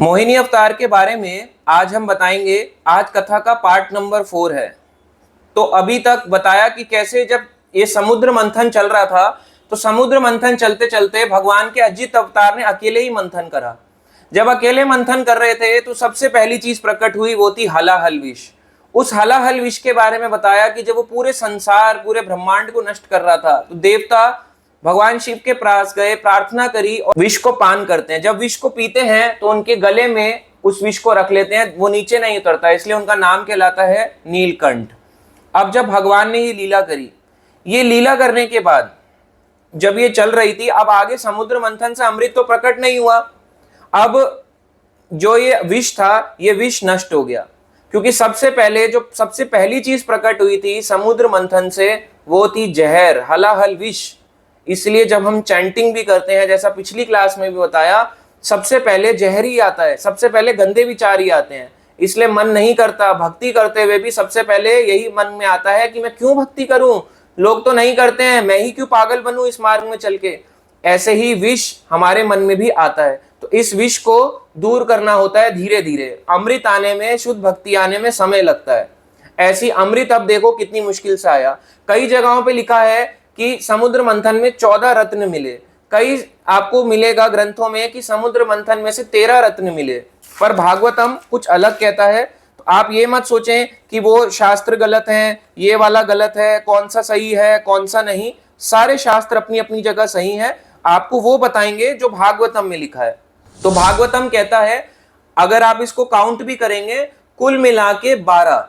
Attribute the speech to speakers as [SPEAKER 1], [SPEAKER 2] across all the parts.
[SPEAKER 1] मोहिनी अवतार के बारे में आज हम बताएंगे। आज कथा का पार्ट नंबर 4 है। तो अभी तक बताया कि कैसे जब ये समुद्र मंथन चल रहा था तो समुद्र मंथन चलते चलते भगवान के अजित अवतार ने अकेले ही मंथन करा। जब अकेले मंथन कर रहे थे तो सबसे पहली चीज प्रकट हुई, वो थी हलाहल विष। उस हलाहल विष के बारे में बताया कि जब वो पूरे संसार पूरे ब्रह्मांड को नष्ट कर रहा था तो देवता भगवान शिव के पास गए, प्रार्थना करी और विष को पान करते हैं। जब विष को पीते हैं तो उनके गले में उस विष को रख लेते हैं, वो नीचे नहीं उतरता, इसलिए उनका नाम कहलाता है नीलकंठ। अब जब भगवान ने ये लीला करी, ये लीला करने के बाद जब ये चल रही थी, अब आगे समुद्र मंथन से अमृत तो प्रकट नहीं हुआ। अब जो ये विष था, ये विष नष्ट हो गया, क्योंकि सबसे पहली चीज प्रकट हुई थी समुद्र मंथन से, वो थी जहर, हलाहल विष। इसलिए जब हम चैंटिंग भी करते हैं, जैसा पिछली क्लास में भी बताया, सबसे पहले जहर ही आता है, सबसे पहले गंदे विचार ही आते हैं। इसलिए मन नहीं करता, भक्ति करते हुए भी सबसे पहले यही मन में आता है कि मैं क्यों भक्ति करूं, लोग तो नहीं करते हैं, मैं ही क्यों पागल बनूं इस मार्ग में चल के। ऐसे ही विष हमारे मन में भी आता है। तो इस विष को दूर करना होता है धीरे धीरे। अमृत आने में, शुद्ध भक्ति आने में समय लगता है। ऐसी अमृत अब देखो कितनी मुश्किल से आया। कई जगहों पे लिखा है कि समुद्र मंथन में 14 रत्न मिले, कई आपको मिलेगा ग्रंथों में कि समुद्र मंथन में से 13 रत्न मिले, पर भागवतम कुछ अलग कहता है। तो आप ये मत सोचें कि वो शास्त्र गलत हैं, ये वाला गलत है, कौन सा सही है कौन सा नहीं। सारे शास्त्र अपनी अपनी जगह सही है, आपको वो बताएंगे जो भागवतम में लिखा है। तो भागवतम कहता है अगर आप इसको काउंट भी करेंगे, कुल मिला के 12,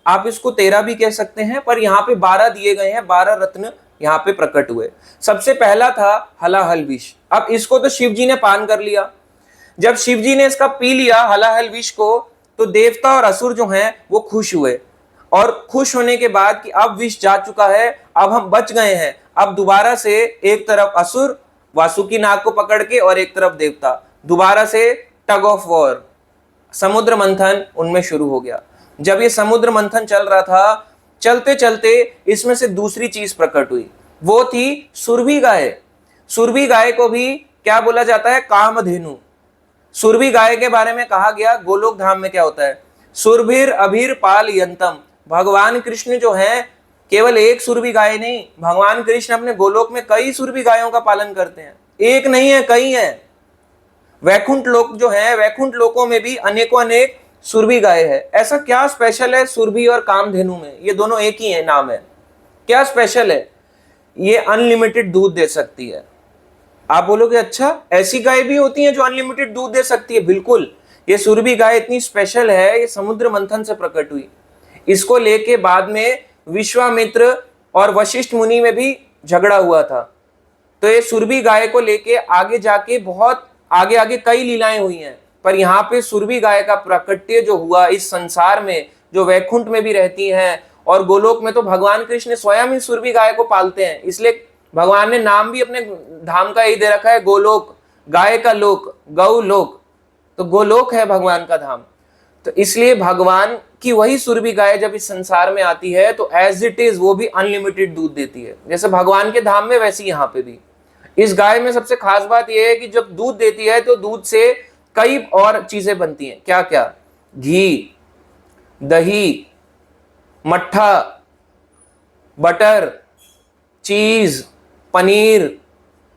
[SPEAKER 1] आप इसको 13 भी कह सकते हैं, पर यहाँ पे 12 दिए गए हैं, 12 रत्न यहाँ पे प्रकट हुए। सबसे पहला था हलाहल विष। अब इसको तो शिव जी ने पान कर लिया। जब शिव जी ने इसका पी लिया हलाहल विष को, तो देवता और असुर जो हैं वो खुश हुए, और खुश होने के बाद कि अब विष जा चुका है, अब हम बच गए हैं। अब दोबारा से एक तरफ असुर वासुकी नाग को पकड़ के और एक तरफ देवता, दोबारा से टग ऑफ वॉर, समुद्र मंथन उनमें शुरू हो गया। जब ये समुद्र मंथन चल रहा था, चलते चलते इसमें से दूसरी चीज प्रकट हुई, वो थी सुरभि गाय। सुरभि गाय को भी क्या बोला जाता है? कामधेनु। सुरभि गाय के बारे में कहा गया गोलोक धाम में क्या होता है, सुरभिर अभिर पाल यंतम। भगवान कृष्ण जो है केवल एक सुरभि गाय नहीं, भगवान कृष्ण अपने गोलोक में कई सुरभि गायों का पालन करते हैं, एक नहीं है कई है। वैकुंठ लोक जो है, वैकुंठ लोकों में भी अनेकों अनेक सुरभि गाय है। ऐसा क्या स्पेशल है सुरभि और कामधेनु में? ये दोनों एक ही है, नाम है, क्या स्पेशल है? ये अनलिमिटेड दूध दे सकती है। आप बोलोगे अच्छा ऐसी गाय भी होती है जो अनलिमिटेड दूध दे सकती है? बिल्कुल, ये सुरभि गाय इतनी स्पेशल है, ये समुद्र मंथन से प्रकट हुई। इसको लेके बाद में विश्वामित्र और वशिष्ठ मुनि में भी झगड़ा हुआ था। तो ये सुरभि गाय को लेके आगे जाके बहुत आगे आगे कई लीलाएं हुई हैं, पर यहाँ पे सुरभि गाय का प्राकट्य जो हुआ इस संसार में, जो वैकुंठ में भी रहती हैं और गोलोक में तो भगवान कृष्ण स्वयं ही सुरभि गाय को पालते हैं। इसलिए भगवान ने नाम भी अपने धाम का यही दे रखा है, गोलोक, गाय का लोक, गौ लोक। तो गोलोक है भगवान का धाम। तो इसलिए भगवान की वही सुरभि गाय जब इस संसार में आती है तो एज इट इज वो भी अनलिमिटेड दूध देती है, जैसे भगवान के धाम में वैसे यहाँ पे भी। इस गाय में सबसे खास बात यह है कि जब दूध देती है तो दूध से कई और चीजें बनती हैं। क्या क्या? घी, दही, मट्ठा, बटर, चीज, पनीर,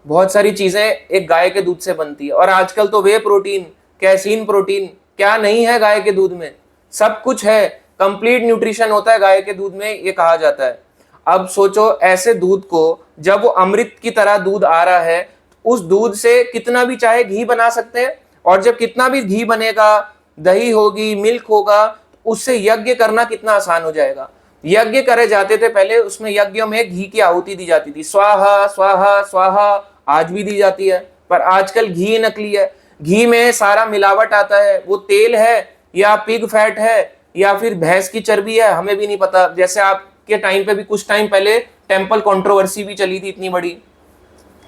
[SPEAKER 1] बहुत सारी चीजें एक गाय के दूध से बनती है। और आजकल तो वे प्रोटीन, कैसीन प्रोटीन, क्या नहीं है गाय के दूध में, सब कुछ है, कंप्लीट न्यूट्रिशन होता है गाय के दूध में, ये कहा जाता है। अब सोचो ऐसे दूध को, जब वो अमृत की तरह दूध आ रहा है, उस दूध से कितना भी चाहे घी बना सकते हैं, और जब कितना भी घी बनेगा, दही होगी, मिल्क होगा, उससे यज्ञ करना कितना आसान हो जाएगा। यज्ञ करे जाते थे पहले, उसमें यज्ञों में घी की आहुति दी जाती थी, स्वाहा स्वाहा स्वाहा, आज भी दी जाती है। पर आजकल घी नकली है, घी में सारा मिलावट आता है, वो तेल है या पिग फैट है या फिर भैंस की चर्बी है, हमें भी नहीं पता। जैसे आपके टाइम पे भी कुछ टाइम पहले टेम्पल कंट्रोवर्सी भी चली थी इतनी बड़ी,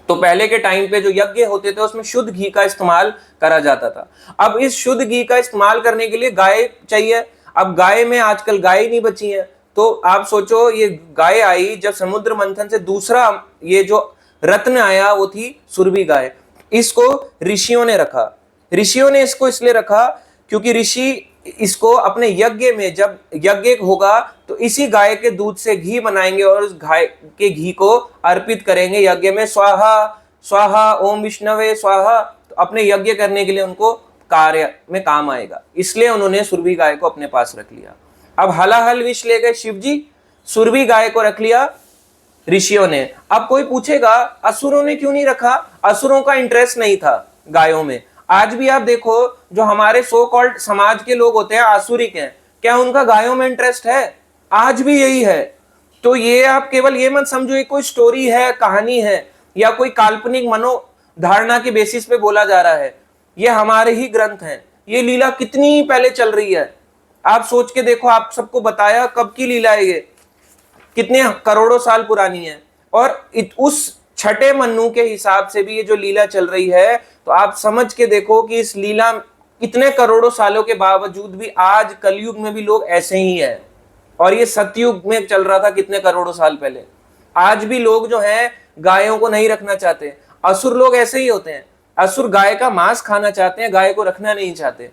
[SPEAKER 1] तो पहले के टाइम पे जो यज्ञ होते थे उसमें शुद्ध घी का इस्तेमाल करा जाता था। अब इस शुद्ध घी का इस्तेमाल करने के लिए गाय चाहिए। अब गाय में आजकल गाय नहीं बची है, तो आप सोचो ये गाय आई जब समुद्र मंथन से, दूसरा ये जो रत्न आया वो थी सुरभि गाय। इसको ऋषियों ने रखा, ऋषियों ने इसको इसलिए रखा क्योंकि ऋषि इसको अपने यज्ञ में, जब यज्ञ होगा तो इसी गाय के दूध से घी बनाएंगे और उस गाय के घी को अर्पित करेंगे यज्ञ में। स्वाहा स्वाहा ओम विष्णवे स्वाहा, तो अपने यज्ञ करने के लिए उनको कार्य में काम आएगा, इसलिए उन्होंने सुरभि गाय को अपने पास रख लिया। अब हलाहल विष ले गए शिव जी, सुरभि गाय को रख लिया ऋषियों ने। अब कोई पूछेगा असुरों ने क्यों नहीं रखा? असुरों का इंटरेस्ट नहीं था गायों में। आज भी आप देखो जो हमारे सो कॉल्ड समाज के लोग होते हैं आसुरिक हैं, क्या उनका गायों में इंटरेस्ट है? आज भी यही है। तो ये आप केवल ये मत समझो ये कोई स्टोरी है, कहानी है, या कोई काल्पनिक मनोधारणा के बेसिस पे बोला जा रहा है। ये हमारे ही ग्रंथ हैं। ये लीला कितनी पहले चल रही है, आप सोच के देखो। आप सबको बताया कब की लीला है, ये कितने करोड़ों साल पुरानी है। और उस छठे मन्नु के हिसाब से भी ये जो लीला चल रही है, तो आप समझ के देखो कि इस लीला इतने करोड़ों सालों के बावजूद भी आज कलयुग में भी लोग ऐसे ही हैं। और ये सतयुग में चल रहा था कितने करोड़ों साल पहले। आज भी लोग जो हैं गायों को नहीं रखना चाहते। असुर लोग ऐसे ही होते हैं, असुर गाय का मांस खाना चाहते हैं, गाय को रखना नहीं चाहते।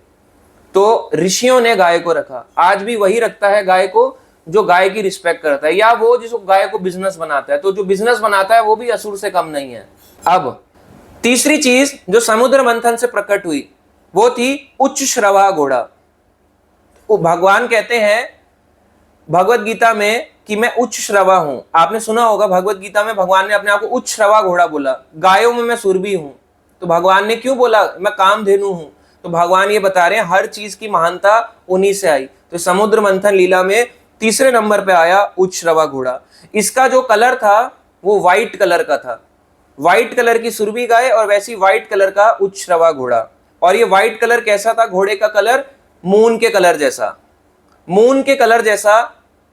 [SPEAKER 1] तो ऋषियों ने गाय को रखा। आज भी वही रखता है गाय को जो गाय की रिस्पेक्ट करता है, या वो जिसको गाय को बिजनेस बनाता है। तो जो बिजनेस बनाता है वो भी असुर से कम नहीं है। अब तीसरी चीज जो समुद्र मंथन से प्रकट हुई वो थी उच्च श्रवा घोड़ा। भगवान कहते हैं भगवत गीता में कि मैं उच्च श्रवा हूं। आपने सुना होगा भगवत गीता में भगवान ने अपने आप को उच्च श्रवा घोड़ा बोला। गायों में मैं सुरभि हूं। तो भगवान ने क्यों बोला मैं कामधेनु हूं? तो भगवान ये बता रहे हैं हर चीज की महानता उन्हीं से आई। तो समुद्र मंथन लीला में तीसरे नंबर पे आया उच्च श्रवा घोड़ा। इसका जो कलर था वो व्हाइट कलर का था। व्हाइट कलर की सुरभि गाय और वैसी व्हाइट कलर का उच्च श्रवा घोड़ा। और ये व्हाइट कलर कैसा था? घोड़े का कलर मून के कलर जैसा, मून के कलर जैसा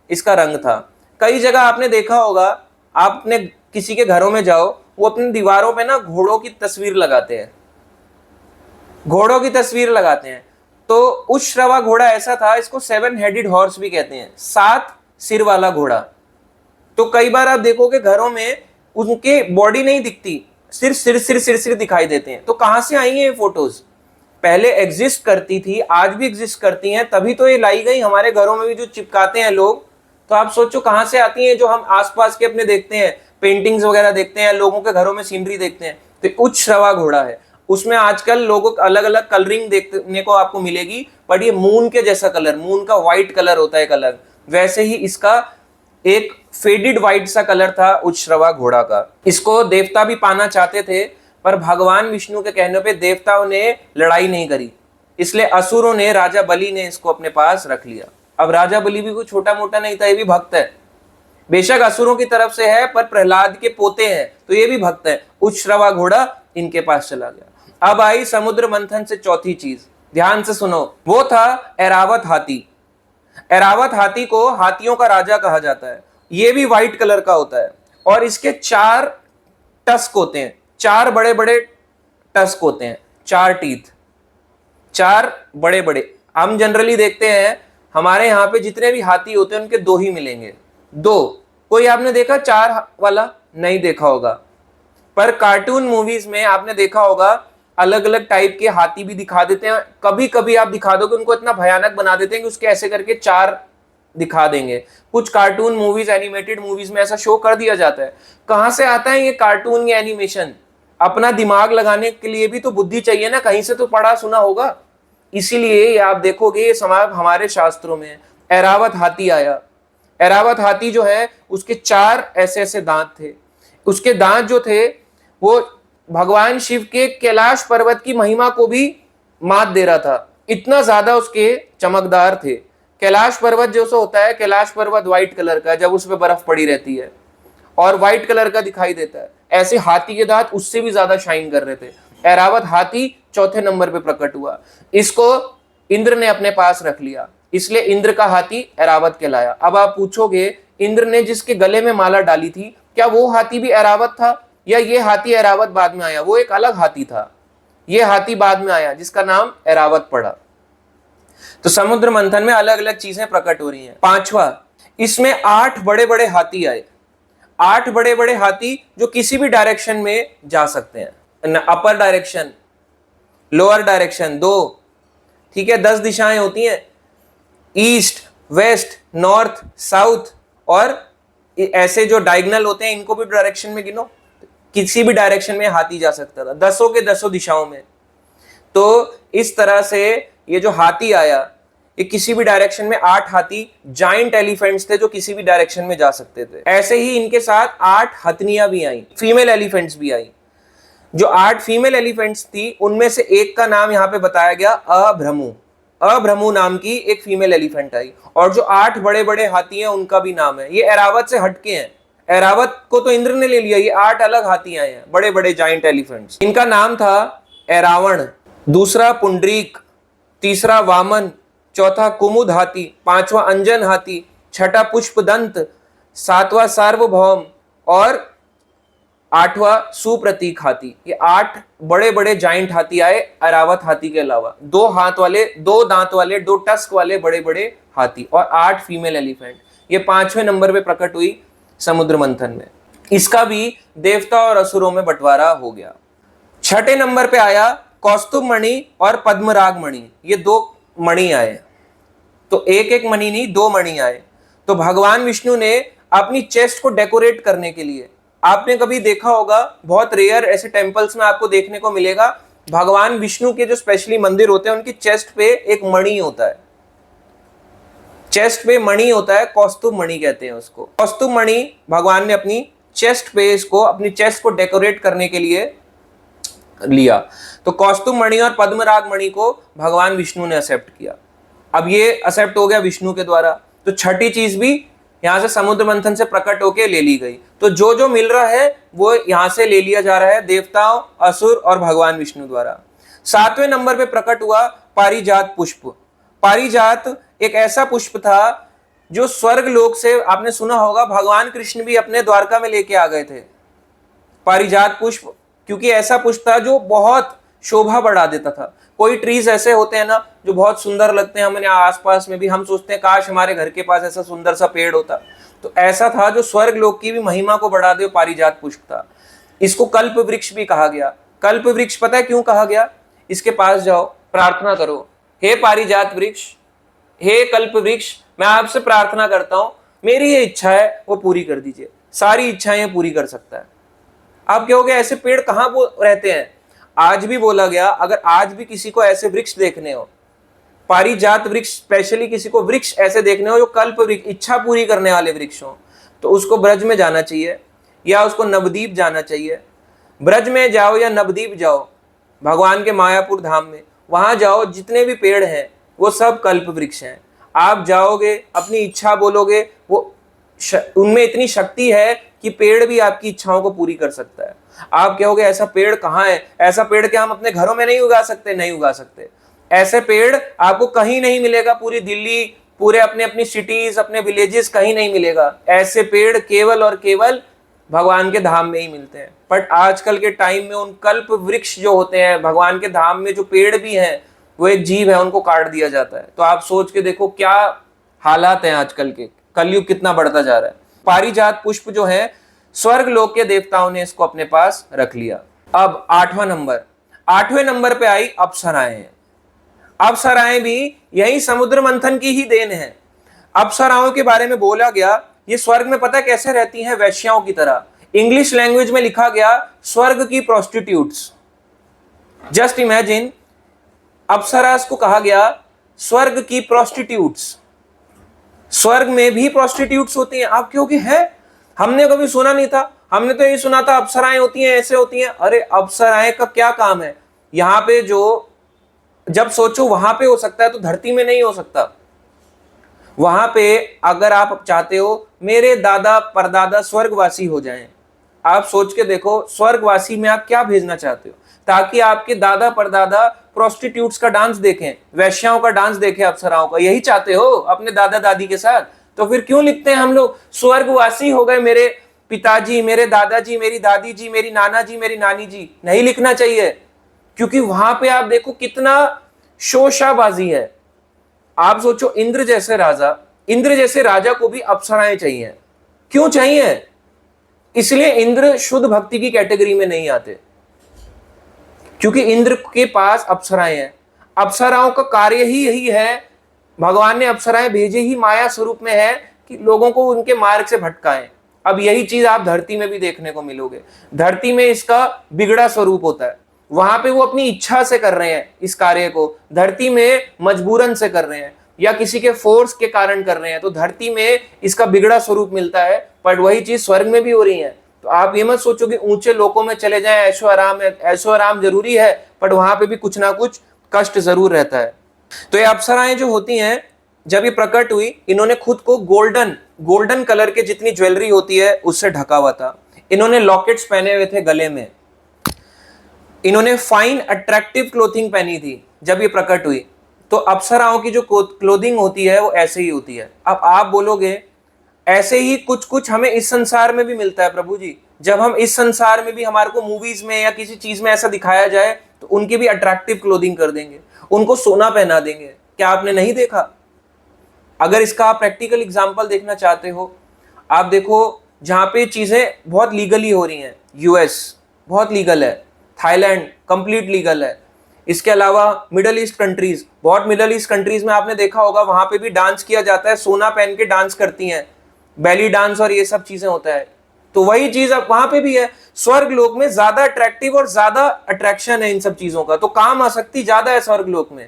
[SPEAKER 1] इसका रंग था। कई जगह आपने देखा होगा, आपने किसी के घरों में जाओ, वो अपनी दीवारों पे ना घोड़ों की तस्वीर लगाते हैं, घोड़ों की तस्वीर लगाते हैं। तो उच्च श्रवा घोड़ा ऐसा था, इसको 7 हेडेड हॉर्स भी कहते हैं, 7 सिर वाला घोड़ा। तो कई बार आप देखोगे घरों में उनके बॉडी नहीं दिखती, सिर्फ सिर दिखाई देते हैं। तो कहां से आई है ये फोटोज? पहले एग्जिस्ट करती थी, आज भी एग्जिस्ट करती हैं, तभी तो ये लाई गई। हमारे घरों में भी जो चिपकाते हैं लोग, तो आप सोचो कहां से आती हैं। जो हम आसपास के अपने देखते हैं, पेंटिंग्स वगैरह देखते हैं, लोगों के घरों में सीनरी देखते हैं, तो उच्च श्रवा घोड़ा है। उसमें आजकल लोगों को अलग अलग कलरिंग देखने को आपको मिलेगी, बट ये मून के जैसा कलर, मून का व्हाइट कलर होता है कलर, वैसे ही इसका एक फेडेड व्हाइट सा कलर था उच्च श्रवा घोड़ा का। इसको देवता भी पाना चाहते थे, पर भगवान विष्णु के कहने पे देवताओं ने लड़ाई नहीं करी, इसलिए असुरों ने, राजा बलि ने इसको अपने पास रख लिया। अब राजा बलि भी कोई छोटा मोटा नहीं था, ये भी भक्त है। बेशक असुरों की तरफ से है, पर प्रहलाद के पोते हैं, तो ये भी भक्त है। उच्च श्रवा घोड़ा इनके पास चला गया। अब आई समुद्र मंथन से चौथी चीज, ध्यान से सुनो, वो था ऐरावत हाथी। ऐरावत हाथी को हाथियों का राजा कहा जाता है। ये भी व्हाइट कलर का होता है और इसके 4 टस्क होते हैं, 4 बड़े बड़े टस्क होते हैं, 4 टीथ, 4 बड़े बड़े। हम जनरली देखते हैं हमारे यहाँ पे जितने भी हाथी होते हैं उनके 2 ही मिलेंगे, 2। कोई आपने देखा 4 वाला? नहीं देखा होगा। पर कार्टून मूवीज में आपने देखा होगा अलग अलग टाइप के हाथी भी दिखा देते हैं। कभी कभी आप दिखा दोगे उनको इतना भयानक बना देते हैं कि उसके ऐसे करके 4 दिखा देंगे। कुछ कार्टून मूवीज, एनिमेटेड मूवीज में ऐसा शो कर दिया जाता है। कहां से आता है ये कार्टून या एनिमेशन? अपना दिमाग लगाने के लिए भी तो बुद्धि चाहिए ना, कहीं से तो पढ़ा सुना होगा। इसीलिए आप देखोगे ये समाज हमारे शास्त्रों में ऐरावत हाथी आया। ऐरावत हाथी जो है उसके 4 ऐसे ऐसे दांत थे। उसके दांत जो थे वो भगवान शिव के कैलाश पर्वत की महिमा को भी मात दे रहा था, इतना ज्यादा उसके चमकदार थे। कैलाश पर्वत जो होता है, कैलाश पर्वत व्हाइट कलर का, जब उस पर बर्फ पड़ी रहती है और व्हाइट कलर का दिखाई देता है, ऐसे हाथी के दांत उससे भी ज्यादा शाइन कर रहे थे। ऐरावत हाथी चौथे नंबर पे प्रकट हुआ। इसको इंद्र ने अपने पास रख लिया, इसलिए इंद्र का हाथी ऐरावत कहलाया। अब आप पूछोगे इंद्र ने जिसके गले में माला डाली थी, क्या वो हाथी भी ऐरावत था या ये हाथी ऐरावत बाद में आया? वो एक अलग हाथी था, ये हाथी बाद में आया जिसका नाम ऐरावत पड़ा। तो समुद्र मंथन में अलग अलग चीजें प्रकट हो रही हैं। 5वां, इसमें 8 बड़े बड़े हाथी आए। 8 बड़े बड़े हाथी जो किसी भी डायरेक्शन में जा सकते हैं, अपर डायरेक्शन, लोअर डायरेक्शन 2, ठीक है। 10 दिशाएं होती हैं, ईस्ट, वेस्ट, नॉर्थ, साउथ, और ऐसे जो डायगोनल होते हैं इनको भी डायरेक्शन में गिनो, किसी भी डायरेक्शन में हाथी जा सकता था, 10 के 10 दिशाओं में। तो इस तरह से ये जो हाथी आया, ये किसी भी डायरेक्शन में 8 हाथी जाइंट एलिफेंट्स थे जो किसी भी डायरेक्शन में जा सकते थे। ऐसे ही इनके साथ 8 हथनियां भी आई, फीमेल एलिफेंट्स भी आई। जो 8 फीमेल एलिफेंट्स थी उनमें से एक का नाम यहां पे बताया गया अभ्रमु। अभ्रमु नाम की एक फीमेल एलिफेंट आई। और जो 8 बड़े बड़े हाथी हैं उनका भी नाम है, ये ऐरावत से हटके हैं। ऐरावत को तो इंद्र ने ले लिया, ये 8 अलग हाथी आए हैं, बड़े बड़े जाइंट एलिफेंट्स। इनका नाम था ऐरावण, दूसरा पुंडरीक, तीसरा वामन, चौथा कुमुद हाथी, पांचवा अंजन हाथी, छठा पुष्पदंत, सातवां सार्वभौम और 8वां सुप्रतीक हाथी। ये 8 बड़े बड़े जाइंट हाथी आए ऐरावत हाथी के अलावा, 2 हाथ वाले, 2 दांत वाले, 2 टस्क वाले बड़े बड़े हाथी, और 8 फीमेल एलिफेंट। ये 5वें नंबर पे प्रकट हुई समुद्र मंथन में। इसका भी देवता और असुरों में बंटवारा हो गया। 6ठे नंबर पे आया कौस्तुभ मणि और पद्मराग मणि। ये 2 मणि आए, तो एक एक मणि नहीं, 2 मणि आए। तो भगवान विष्णु ने अपनी चेस्ट को डेकोरेट करने के लिए, आपने कभी देखा होगा, बहुत रेयर ऐसे टेंपल्स में आपको देखने को मिलेगा, भगवान विष्णु के जो स्पेशली मंदिर होते हैं उनकी चेस्ट पे एक मणि होता है, चेस्ट पे मणि होता है, कौस्तुभ मणि कहते हैं उसको। कौस्तुभ मणि भगवान ने अपनी चेस्ट पे, इसको अपनी चेस्ट को डेकोरेट करने के लिए लिया। तो कौस्तुभ मणि और पद्मराग मणि को भगवान विष्णु ने एक्सेप्ट किया। अब ये एक्सेप्ट हो गया विष्णु के द्वारा, तो छठी चीज भी यहां से समुद्र मंथन से प्रकट होकर ले ली गई। तो जो जो मिल रहा है वो यहां से ले लिया जा रहा है देवताओं, असुर और भगवान विष्णु द्वारा। 7वें नंबर पे प्रकट हुआ पारिजात पुष्प। पारिजात एक ऐसा पुष्प था जो स्वर्ग लोक से, आपने सुना होगा, भगवान कृष्ण भी अपने द्वारका में लेके आ गए थे पारिजात पुष्प, क्योंकि ऐसा पुष्प था जो बहुत शोभा बढ़ा देता था। कोई ट्रीज ऐसे होते हैं ना जो बहुत सुंदर लगते हैं, हमारे आसपास में भी हम सोचते हैं काश हमारे घर के पास ऐसा सुंदर सा पेड़ होता। तो ऐसा था जो स्वर्ग लोक की भी महिमा को बढ़ा दे, पारिजात पुष्प था। इसको कल्प वृक्ष भी कहा गया। कल्प वृक्ष पता है क्यों कहा गया? इसके पास जाओ, प्रार्थना करो, हे पारिजात वृक्ष, हे कल्प वृक्ष, मैं आपसे प्रार्थना करता हूं, मेरी ये इच्छा है वो पूरी कर दीजिए। सारी इच्छाएं पूरी कर सकता है। आप कहोगे ऐसे पेड़ कहां रहते हैं? आज भी बोला गया, अगर आज भी किसी को ऐसे वृक्ष देखने हो, पारिजात वृक्ष, स्पेशली किसी को वृक्ष ऐसे देखने हो जो कल्प वृक्ष, इच्छा पूरी करने वाले वृक्ष हो, तो उसको ब्रज में जाना चाहिए या उसको नवद्वीप जाना चाहिए। ब्रज में जाओ या नवद्वीप जाओ, भगवान के मायापुर धाम में, वहां जाओ, जितने भी पेड़ हैं वो सब कल्प वृक्ष हैं। आप जाओगे, अपनी इच्छा बोलोगे, वो उनमें इतनी शक्ति है कि पेड़ भी आपकी इच्छाओं को पूरी कर सकता है। आप कहोगे ऐसा पेड़ कहाँ है? ऐसा पेड़ क्या हम अपने घरों में नहीं उगा सकते? नहीं उगा सकते। ऐसे पेड़ आपको कहीं नहीं मिलेगा, पूरी दिल्ली, पूरे अपने अपनी सिटीज, अपने विलेजेस, कहीं नहीं मिलेगा। ऐसे पेड़ केवल और केवल भगवान के धाम में ही मिलते हैं। बट आजकल के टाइम में उन कल्प वृक्ष जो होते हैं भगवान के धाम में, जो पेड़ भी हैं, वो एक जीव है, उनको काट दिया जाता है। तो आप सोच के देखो क्या हालात हैं आजकल के, कलयुग कितना बढ़ता जा रहा है। पारिजात पुष्प जो है स्वर्ग लोक के देवताओं ने इसको अपने पास रख लिया। अब 8वां नंबर, 8वें नंबर पे आई अप्सराएं। अप्सराएं भी यही समुद्र मंथन की ही देन है। अप्सराओं के बारे में बोला गया, ये स्वर्ग में पता कैसे रहती हैं? वैश्याओं की तरह। इंग्लिश लैंग्वेज में लिखा गया स्वर्ग की प्रोस्टिट्यूट्स। जस्ट इमेजिन, अप्सरास को कहा गया स्वर्ग की प्रोस्टिट्यूट्स। स्वर्ग में भी प्रोस्टिट्यूट्स होती हैं। आप क्योंकि है, हमने कभी सुना नहीं था, हमने तो यही सुना था अप्सराएं होती हैं, ऐसे होती हैं। अरे अप्सराएं का क्या काम है यहाँ पे? जो जब सोचो वहां पे हो सकता है तो धरती में नहीं हो सकता। वहां पे अगर आप चाहते हो मेरे दादा परदादा स्वर्गवासी हो जाएं, आप सोच के देखो स्वर्गवासी में आप क्या भेजना चाहते हो, ताकि आपके दादा परदादा प्रोस्टिट्यूट्स का डांस देखें, वैश्याओं का डांस देखें, अप्सराओं का। यही चाहते हो अपने दादा दादी के साथ? तो फिर क्यों लिखते हैं हम लोग स्वर्गवासी हो गए मेरे पिताजी, मेरे दादाजी, मेरी दादी जी, मेरी नाना जी, मेरी नानी जी? नहीं लिखना चाहिए, क्योंकि वहां पे आप देखो कितना शोशाबाजी है। आप सोचो इंद्र जैसे राजा को भी अप्सराएं चाहिए। क्यों चाहिए? इसलिए इंद्र शुद्ध भक्ति की कैटेगरी में नहीं आते, क्योंकि इंद्र के पास अप्सराएं हैं। अप्सराओं का कार्य ही यही है, भगवान ने अप्सराएं भेजे ही माया स्वरूप में है कि लोगों को उनके मार्ग से भटकाएं। अब यही चीज आप धरती में भी देखने को मिलोगे। धरती में इसका बिगड़ा स्वरूप होता है, वहां पे वो अपनी इच्छा से कर रहे हैं इस कार्य को, धरती में मजबूरन से कर रहे हैं या किसी के फोर्स के कारण कर रहे हैं, तो धरती में इसका बिगड़ा स्वरूप मिलता है। पर वही चीज स्वर्ग में भी हो रही है। तो आप ये मत सोचो कि ऊंचे लोकों में चले जाएं, ऐशो आराम है, ऐशो आराम जरूरी है, पर वहां पे भी कुछ ना कुछ कष्ट जरूर रहता है। तो ये अप्सराएं जो होती हैं, जब ये प्रकट हुई, इन्होंने खुद को गोल्डन कलर के जितनी ज्वेलरी होती है उससे ढका हुआ था। इन्होंने लॉकेट्स पहने हुए थे गले में, इन्होंने फाइन अट्रैक्टिव क्लोथिंग पहनी थी जब ये प्रकट हुई। तो अप्सराओं की जो क्लोथिंग होती है वो ऐसे ही होती है। अब आप बोलोगे ऐसे ही कुछ कुछ हमें इस संसार में भी मिलता है प्रभु जी। जब हम इस संसार में भी, हमारे को मूवीज में या किसी चीज में ऐसा दिखाया जाए तो उनकी भी अट्रैक्टिव क्लोथिंग कर देंगे, उनको सोना पहना देंगे। क्या आपने नहीं देखा? अगर इसका आप प्रैक्टिकल एग्जांपल देखना चाहते हो, आप देखो जहां पे चीजें बहुत लीगली हो रही हैं, यूएस बहुत लीगल है, थाईलैंड कंप्लीट लीगल है, इसके अलावा मिडल ईस्ट कंट्रीज, बहुत मिडल ईस्ट कंट्रीज में आपने देखा होगा वहां पे भी डांस किया जाता है, सोना पहन के डांस करती हैं, बेली डांस और ये सब चीजें होता है। तो वही चीज अब वहां पे भी है। स्वर्ग लोक में ज्यादा अट्रैक्टिव और ज्यादा अट्रैक्शन है इन सब चीजों का, तो काम आसक्ति ज्यादा है स्वर्ग लोक में,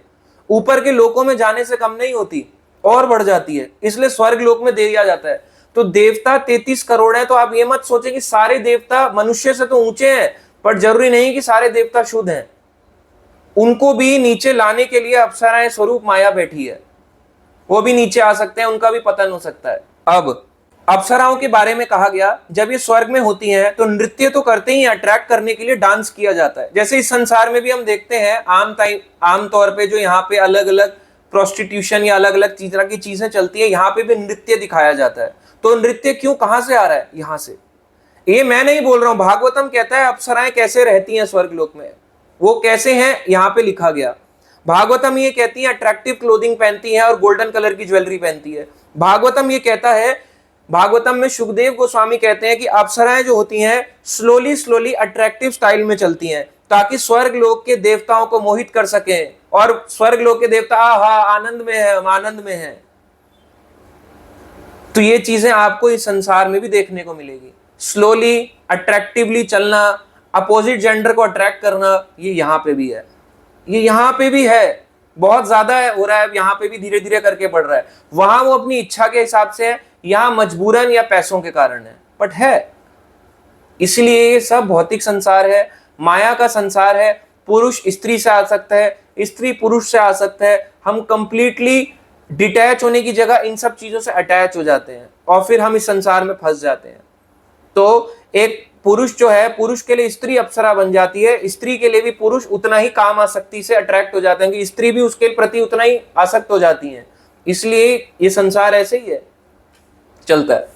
[SPEAKER 1] ऊपर के लोकों में जाने से कम नहीं होती और बढ़ जाती है, इसलिए स्वर्ग लोक में दे दिया जाता है। तो देवता 33 करोड़ है, तो आप ये मत सोचे कि सारे देवता मनुष्य से तो ऊंचे हैं, पर जरूरी नहीं कि सारे देवता शुद्ध हैं। उनको भी नीचे लाने के लिए अप्सराएं स्वरूप माया बैठी है, वो भी नीचे आ सकते हैं, उनका भी पतन हो सकता है। अब अप्सराओं के बारे में कहा गया, जब ये स्वर्ग में होती हैं तो नृत्य तो करते ही, अट्रैक्ट करने के लिए डांस किया जाता है। जैसे इस संसार में भी हम देखते हैं आम तौर पे जो यहाँ पे अलग अलग प्रोस्टिट्यूशन या अलग अलग तरह की चीजें चलती है, यहाँ पे भी नृत्य दिखाया जाता है। तो नृत्य क्यों, कहां से आ रहा है? यहां से। ये मैं नहीं बोल रहा हूं, भागवतम कहता है अप्सराएं कैसे रहती हैं स्वर्ग लोक में, वो कैसे हैं यहाँ पे लिखा गया। भागवतम ये कहती है अट्रैक्टिव क्लोथिंग पहनती है और गोल्डन कलर की ज्वेलरी पहनती है। भागवतम ये कहता है, भागवतम में सुखदेव गोस्वामी कहते हैं कि अप्सराएं जो होती हैं स्लोली अट्रैक्टिव स्टाइल में चलती हैं, ताकि स्वर्ग लोक के देवताओं को मोहित कर सकें, और स्वर्ग लोक के देवता आहा आनंद में है, हम आनंद में हैं। तो ये चीजें आपको इस संसार में भी देखने को मिलेगी। स्लोली अट्रैक्टिवली चलना, अपोजिट जेंडर को अट्रैक्ट करना, ये यहाँ पे भी है, ये यहाँ पे भी है, बहुत ज्यादा हो रहा है, यहाँ पे भी धीरे धीरे करके बढ़ रहा है। वहां वो अपनी इच्छा के हिसाब से है, यहाँ मजबूरन या पैसों के कारण है, बट है। इसलिए ये सब भौतिक संसार है, माया का संसार है। पुरुष स्त्री से आ सकता है, स्त्री पुरुष से आ सकता है। हम कंप्लीटली डिटैच होने की जगह इन सब चीजों से अटैच हो जाते हैं और फिर हम इस संसार में फंस जाते हैं। तो एक पुरुष जो है, पुरुष के लिए स्त्री अप्सरा बन जाती है, स्त्री के लिए भी पुरुष उतना ही काम आसक्ति से अट्रैक्ट हो जाते हैं कि स्त्री भी उसके प्रति उतना ही आसक्त हो जाती हैं। इसलिए ये संसार ऐसे ही है, चलता है।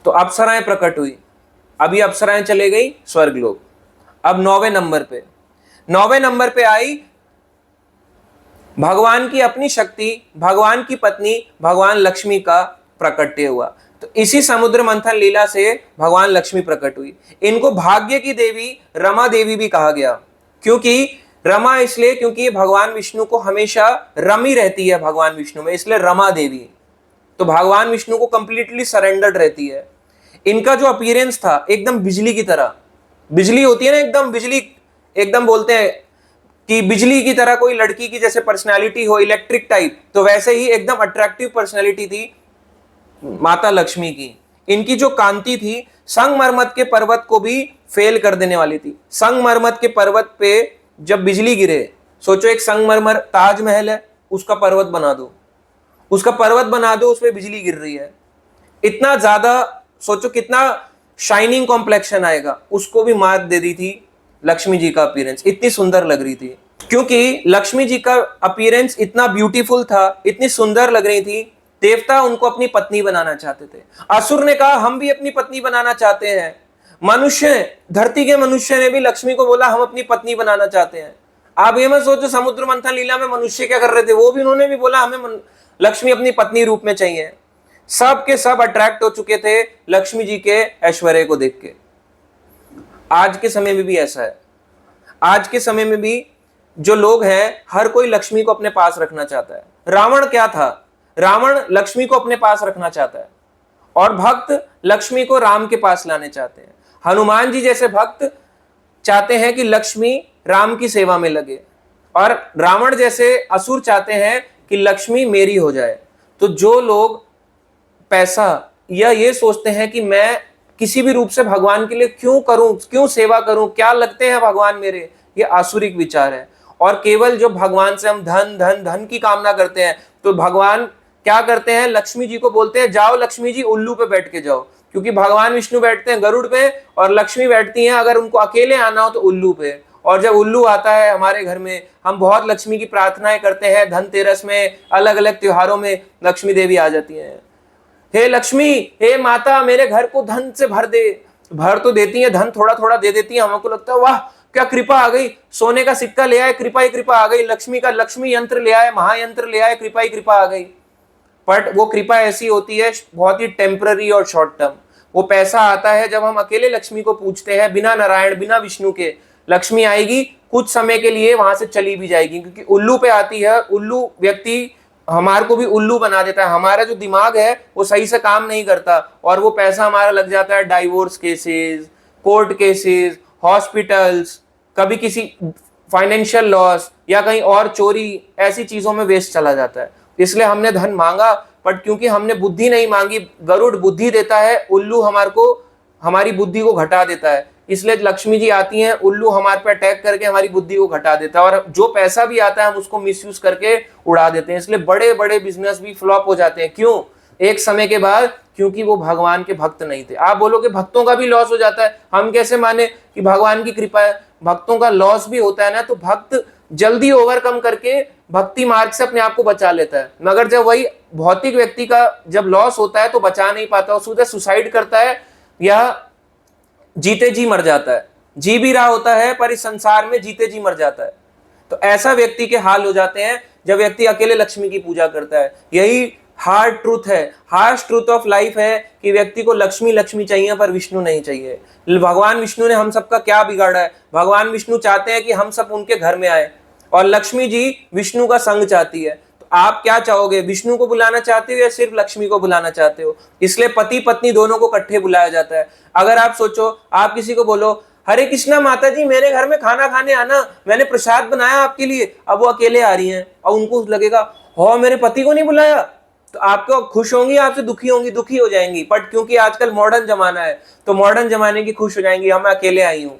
[SPEAKER 1] तो अप्सराएं प्रकट हुई, अभी अप्सराएं चले गई स्वर्ग लोक। अब 9वें नंबर पे आई भगवान की अपनी शक्ति, भगवान की पत्नी भगवान लक्ष्मी का प्रकट्य हुआ। तो इसी समुद्र मंथन लीला से भगवान लक्ष्मी प्रकट हुई। इनको भाग्य की देवी रमा देवी भी कहा गया, क्योंकि रमा इसलिए क्योंकि ये भगवान विष्णु को हमेशा रमी रहती है भगवान विष्णु में, इसलिए रमा देवी। तो भगवान विष्णु को कंप्लीटली सरेंडर्ड रहती है। इनका जो अपीयरेंस था एकदम बिजली की तरह, बिजली होती है ना एकदम, बिजली एकदम बोलते हैं कि बिजली की तरह कोई लड़की की जैसे पर्सनालिटी हो, इलेक्ट्रिक टाइप, तो वैसे ही एकदम अट्रैक्टिव पर्सनालिटी थी माता लक्ष्मी की। इनकी जो कांति थी संगमरमर के पर्वत को भी फेल कर देने वाली थी। संगमरमर के पर्वत पे जब बिजली गिरे, सोचो एक संगमरमर ताजमहल है, उसका पर्वत बना दो, उसका पर्वत बना दो, उस पर बिजली गिर रही है, इतना ज्यादा सोचो कितना शाइनिंग कॉम्प्लेक्शन आएगा। उसको भी मात दे दी थी लक्ष्मी जी का अपीयरेंस, इतनी सुंदर लग रही थी। क्योंकि लक्ष्मी जी का अपीयरेंस इतना ब्यूटीफुल था, इतनी सुंदर लग रही थी, देवता उनको अपनी पत्नी बनाना चाहते थे। असुर ने कहा हम भी अपनी पत्नी बनाना चाहते हैं। मनुष्य, धरती के मनुष्य ने भी लक्ष्मी को बोला हम अपनी पत्नी बनाना चाहते हैं। आप ये मत सोचो समुद्र मंथन लीला में मनुष्य क्या कर रहे थे, वो भी उन्होंने भी बोला हमें लक्ष्मी अपनी पत्नी रूप में चाहिए। सब के सब अट्रैक्ट हो चुके थे लक्ष्मी जी के ऐश्वर्य को देख के। आज के समय में भी ऐसा है। आज के समय में भी जो लोग हैं, हर कोई लक्ष्मी को अपने पास रखना चाहता है। रावण क्या था? रावण लक्ष्मी को अपने पास रखना चाहता है और भक्त लक्ष्मी को राम के पास लाने चाहते हैं। हनुमान जी जैसे भक्त चाहते हैं कि लक्ष्मी राम की सेवा में लगे, और रावण जैसे असुर चाहते हैं कि लक्ष्मी मेरी हो जाए। तो जो लोग पैसा या ये सोचते हैं कि मैं किसी भी रूप से भगवान के लिए क्यों करूं, क्यों सेवा करूं, क्या लगते हैं भगवान मेरे, ये आसुरिक विचार है। और केवल जो भगवान से हम धन धन धन की कामना करते हैं, तो भगवान क्या करते हैं, लक्ष्मी जी को बोलते हैं जाओ लक्ष्मी जी उल्लू पे बैठ के जाओ, क्योंकि भगवान विष्णु बैठते हैं गरुड़ पे और लक्ष्मी बैठती हैं अगर उनको अकेले आना हो तो उल्लू पे। और जब उल्लू आता है हमारे घर में, हम बहुत लक्ष्मी की प्रार्थनाएं करते हैं, धनतेरस में, अलग अलग त्योहारों में लक्ष्मी देवी आ जाती हैं। हे लक्ष्मी, हे माता, मेरे घर को धन से भर दे। भर तो देती है, धन थोड़ा थोड़ा दे देती है। हमको लगता है वाह क्या कृपा आ गई, सोने का सिक्का ले आए, कृपा ही कृपा आ गई, लक्ष्मी का लक्ष्मी यंत्र ले आए, महायंत्र ले आए, कृपा ही कृपा आ गई। बट वो कृपा ऐसी होती है बहुत ही टेम्पररी और शॉर्ट टर्म। वो पैसा आता है जब हम अकेले लक्ष्मी को पूछते हैं, बिना नारायण बिना विष्णु के। लक्ष्मी आएगी, कुछ समय के लिए वहां से चली भी जाएगी, क्योंकि उल्लू पे आती है। उल्लू व्यक्ति हमारे को भी उल्लू बना देता है। हमारा जो दिमाग है वो सही से काम नहीं करता और वो पैसा हमारा लग जाता है divorce cases, court cases, hospitals, कभी किसी फाइनेंशियल लॉस या कहीं और चोरी, ऐसी चीजों में वेस्ट चला जाता है। इसलिए हमने धन मांगा, बट क्योंकि हमने बुद्धि नहीं मांगी, गरुड़ बुद्धि देता है, उल्लू हमारी बुद्धि को घटा देता है। इसलिए लक्ष्मी जी आती हैं, उल्लू हमारे पे अटैक करके हमारी बुद्धि को घटा देता है, और जो पैसा भी आता है हम उसको मिसयूज करके उड़ा देते हैं। इसलिए बड़े बड़े बिजनेस भी फ्लॉप हो जाते हैं। क्यों? एक समय के बाद, क्योंकि वो भगवान के भक्त नहीं थे। आप बोलोगे भक्तों का भी लॉस हो जाता है, हम कैसे माने कि भगवान की कृपा है? भक्तों का लॉस भी होता है ना, तो भक्त जल्दी ओवरकम करके भक्ति मार्ग से अपने आप को बचा लेता है। मगर जब वही भौतिक व्यक्ति का जब लॉस होता है तो बचा नहीं पाता, वो सीधे सुसाइड करता है या जीते जी मर जाता है। जी भी रहा होता है पर इस संसार में जीते जी मर जाता है। तो ऐसा व्यक्ति के हाल हो जाते हैं जब व्यक्ति अकेले लक्ष्मी की पूजा करता है। यही हार्ड ट्रूथ है, हार्श ट्रूथ ऑफ लाइफ है कि व्यक्ति को लक्ष्मी लक्ष्मी चाहिए पर विष्णु नहीं चाहिए। भगवान विष्णु ने हम सबका क्या बिगाड़ा है? भगवान विष्णु चाहते हैं कि हम सब उनके घर में आए, और लक्ष्मी जी विष्णु का संग चाहती है। तो आप क्या चाहोगे? विष्णु को बुलाना चाहते हो या सिर्फ लक्ष्मी को बुलाना चाहते हो? इसलिए पति पत्नी दोनों को इकट्ठे बुलाया जाता है। अगर आप सोचो, आप किसी को बोलो हरे कृष्णा माता जी मेरे घर में खाना खाने आना, मैंने प्रसाद बनाया आपके लिए, अब वो अकेले आ रही हैं और उनको लगेगा हो मेरे पति को नहीं बुलाया, तो आपको खुश होंगी, आपसे दुखी होंगी, दुखी हो जाएंगी। बट क्योंकि आजकल मॉडर्न जमाना है तो मॉडर्न जमाने की खुश हो जाएंगी, हम अकेले आई हूं।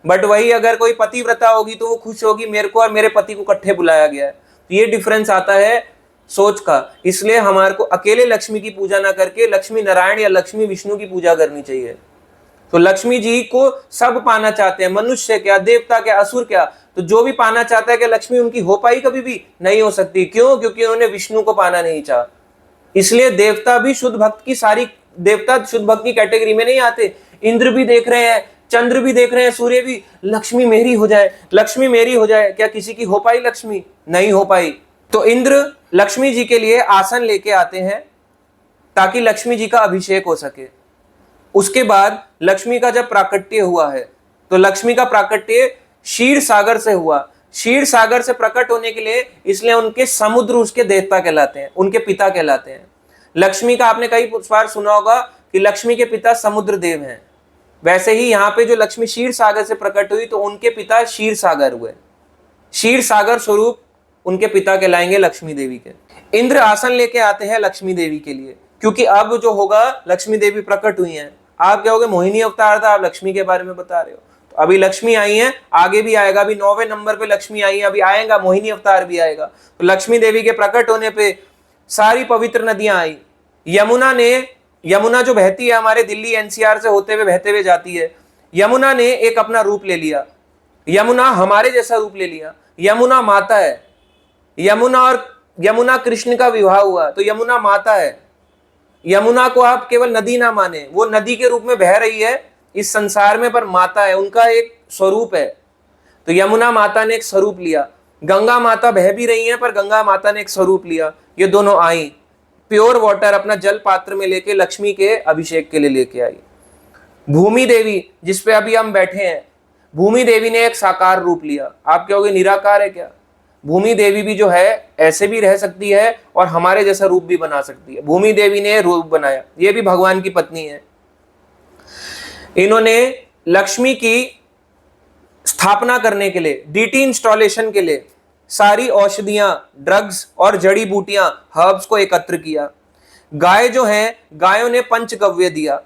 [SPEAKER 1] बट वही अगर कोई पतिव्रता होगी तो वो खुश होगी, मेरे को और मेरे पति को इकट्ठे बुलाया गया है। तो ये डिफरेंस आता है सोच का। इसलिए हमारे को अकेले लक्ष्मी की पूजा ना करके लक्ष्मी नारायण या लक्ष्मी विष्णु की पूजा करनी चाहिए। तो लक्ष्मी जी को सब पाना चाहते हैं, मनुष्य क्या, देवता क्या, असुर क्या। तो जो भी पाना चाहता है कि लक्ष्मी उनकी हो पाई, कभी भी नहीं हो सकती। क्यों? क्योंकि उन्होंने विष्णु को पाना नहीं चाहा। इसलिए देवता भी शुद्ध भक्त की, सारी देवता शुद्ध भक्त की कैटेगरी में नहीं आते। इंद्र भी देख रहे हैं, चंद्र भी देख रहे हैं, सूर्य भी, लक्ष्मी मेरी हो जाए, लक्ष्मी मेरी हो जाए। क्या किसी की हो पाई लक्ष्मी? नहीं हो पाई। तो इंद्र लक्ष्मी जी के लिए आसन लेके आते हैं ताकि लक्ष्मी जी का अभिषेक हो सके। उसके बाद लक्ष्मी का जब प्राकट्य हुआ है तो लक्ष्मी का प्राकट्य क्षीर सागर से हुआ। क्षीर सागर से प्रकट होने के लिए, इसलिए उनके समुद्र उसके देवता कहलाते हैं, उनके पिता कहलाते हैं। लक्ष्मी का आपने कई बार सुना होगा कि लक्ष्मी के पिता समुद्र देव हैं। वैसे ही यहाँ पे जो लक्ष्मी क्षीर सागर से प्रकट हुई तो उनके पिता क्षीर सागर हुए। क्षीर सागर स्वरूप उनके पिता कहलाएंगे लक्ष्मी देवी के। इंद्र आसन लेके आते हैं लक्ष्मी देवी के लिए, क्योंकि अब जो होगा लक्ष्मी देवी प्रकट हुई हैं। आप क्या होगे, मोहिनी अवतार था, आप लक्ष्मी के बारे में बता रहे हो। तो अभी लक्ष्मी आई है, आगे भी आएगा, अभी 9वें नंबर पे लक्ष्मी आई है, अभी आएगा मोहिनी अवतार भी आएगा। तो लक्ष्मी देवी के प्रकट होने पे सारी पवित्र नदियां आई। यमुना जो बहती है हमारे दिल्ली एनसीआर से होते हुए बहते हुए जाती है, यमुना ने एक अपना रूप ले लिया। यमुना हमारे जैसा रूप ले लिया। यमुना माता है। यमुना और यमुना कृष्ण का विवाह हुआ तो यमुना माता है। यमुना को आप केवल नदी ना माने, वो नदी के रूप में बह रही है इस संसार में, पर माता है, उनका एक स्वरूप है। तो यमुना माता ने एक स्वरूप लिया। गंगा माता बह भी रही है पर गंगा माता ने एक स्वरूप लिया। ये दोनों आई, प्योर वाटर अपना जल पात्र में लेके लक्ष्मी के अभिषेक के लिए लेके आई। भूमि देवी जिसपे अभी हम बैठे हैं, भूमि देवी ने एक साकार रूप लिया। आप कहोगे निराकार है क्या? भूमि देवी भी जो है ऐसे भी रह सकती है और हमारे जैसा रूप भी बना सकती है। भूमि देवी ने रूप बनाया, ये भी भगवान की पत्नी है। इन्होंने लक्ष्मी की स्थापना करने के लिए, डीटी इंस्टॉलेशन के लिए सारी औषधियां, ड्रग्स और जड़ी बूटियां, हर्ब्स को एकत्र किया। गाय जो है, गायों ने पंचगव्य दिया,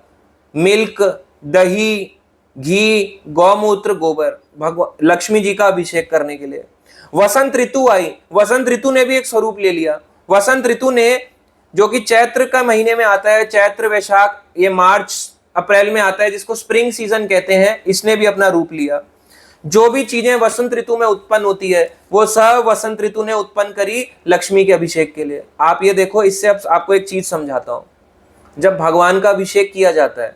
[SPEAKER 1] मिल्क, दही, घी, गौमूत्र, गोबर, भगवान लक्ष्मी जी का अभिषेक करने के लिए। वसंत ऋतु आई, वसंत ऋतु ने भी एक स्वरूप ले लिया। वसंत ऋतु ने, जो कि चैत्र का महीने में आता है, चैत्र वैशाख, ये मार्च अप्रैल में आता है, जिसको स्प्रिंग सीजन कहते हैं, इसने भी अपना रूप लिया। जो भी चीजें वसंत ऋतु में उत्पन्न होती है वो सब वसंत ऋतु ने उत्पन्न करी लक्ष्मी के अभिषेक के लिए। आप ये देखो, इससे अब आपको एक चीज समझाता हूं। जब भगवान का अभिषेक किया जाता है,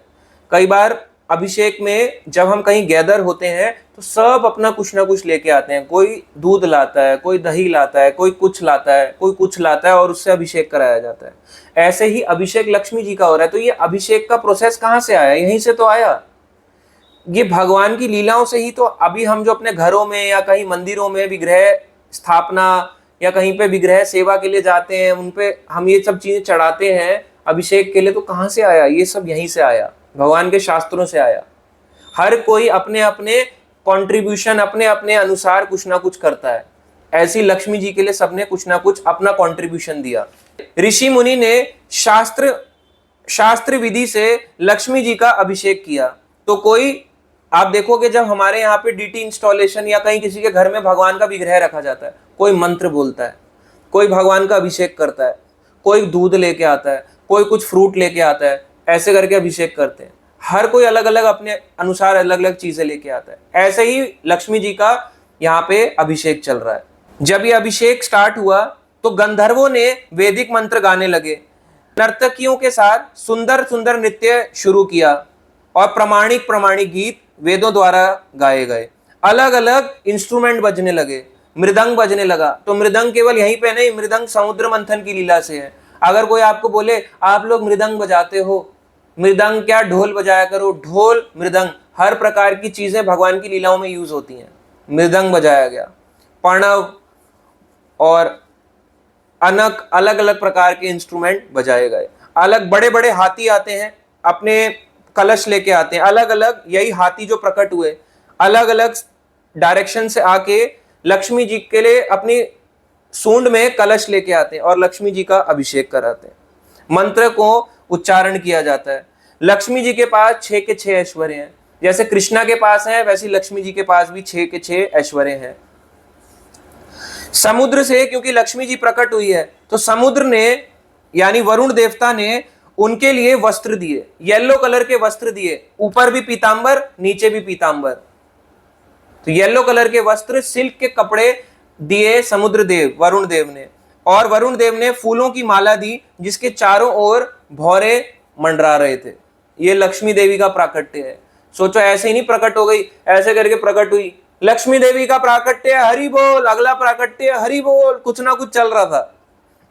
[SPEAKER 1] कई बार अभिषेक में जब हम कहीं गैदर होते हैं तो सब अपना कुछ ना कुछ लेके आते हैं। कोई दूध लाता है, कोई दही लाता है, कोई कुछ लाता है, कोई कुछ लाता है और उससे अभिषेक कराया जाता है। ऐसे ही अभिषेक लक्ष्मी जी का हो रहा है। तो ये अभिषेक का प्रोसेस कहां से आया? यहीं से तो आया। ये भगवान की लीलाओं से ही तो अभी हम जो अपने घरों में या कहीं मंदिरों में विग्रह स्थापना या कहीं पे विग्रह सेवा के लिए जाते हैं, उनपे हम ये सब चीजें चढ़ाते हैं अभिषेक के लिए, तो कहां से आया? ये सब यहीं से आया, भगवान के शास्त्रों से आया। हर कोई अपने अपने कंट्रीब्यूशन, अपने अपने अनुसार कुछ ना कुछ करता है। ऐसी लक्ष्मी जी के लिए सबने कुछ ना कुछ अपना कंट्रीब्यूशन दिया। ऋषि मुनि ने शास्त्र विधि से लक्ष्मी जी का अभिषेक किया। तो कोई, आप देखोगे जब हमारे यहाँ पे डीटी इंस्टॉलेशन या कहीं किसी के घर में भगवान का विग्रह रखा जाता है, कोई मंत्र बोलता है, कोई भगवान का अभिषेक करता है, कोई दूध लेके आता है, कोई कुछ फ्रूट लेके आता है, ऐसे करके अभिषेक करते हैं। हर कोई अलग अलग अपने अनुसार अलग अलग चीजें लेके आता है। ऐसे ही लक्ष्मी जी का यहाँ पे अभिषेक चल रहा है। जब ये अभिषेक स्टार्ट हुआ तो गंधर्वों ने वैदिक मंत्र गाने लगे, नर्तकियों के साथ सुंदर सुंदर नृत्य शुरू किया और प्रमाणिक गीत वेदों द्वारा गाए गए। अलग अलग इंस्ट्रूमेंट बजने लगे, मृदंग बजने लगा। तो मृदंग केवल यहीं पे नहीं, मृदंग समुद्र मंथन की लीला से है। अगर कोई आपको बोले आप लोग मृदंग बजाते हो, मृदंग क्या, ढोल बजाया करो, ढोल, मृदंग, हर प्रकार की चीजें भगवान की लीलाओं में यूज होती हैं। मृदंग बजाया गया, प्रणव और अनक, अलग अलग प्रकार के इंस्ट्रूमेंट बजाए गए। अलग बड़े बड़े हाथी आते हैं, अपने कलश लेके आते हैं, अलग अलग, यही हाथी जो प्रकट हुए अलग अलग डायरेक्शन से आके लक्ष्मी जी के लिए अपनी सूंड में कलश लेके आते हैं और लक्ष्मी जी का अभिषेक कराते हैं। मंत्र को उच्चारण किया जाता है। लक्ष्मी जी के पास 6 के 6 ऐश्वर्य हैं। जैसे कृष्णा के पास है, वैसे लक्ष्मी जी के पास भी 6 के 6 ऐश्वर्य हैं। समुद्र से क्योंकि लक्ष्मी जी प्रकट हुई है, तो समुद्र ने यानी वरुण देवता ने उनके लिए वस्त्र दिए, येलो कलर के वस्त्र दिए, ऊपर भी पीतांबर, नीचे भी पीतांबर। तो येलो कलर के वस्त्र, सिल्क के कपड़े दिए समुद्र देव, वरुण देव ने। और वरुण देव ने फूलों की माला दी जिसके चारों ओर भौरे मंडरा रहे थे। ये लक्ष्मी देवी का प्राकट्य है। सोचो ऐसे ही नहीं प्रकट हो गई, ऐसे करके प्रकट हुई, लक्ष्मी देवी का प्राकट्य, हरि बोल, अगला प्राकट्य, हरि बोल, कुछ ना कुछ चल रहा था।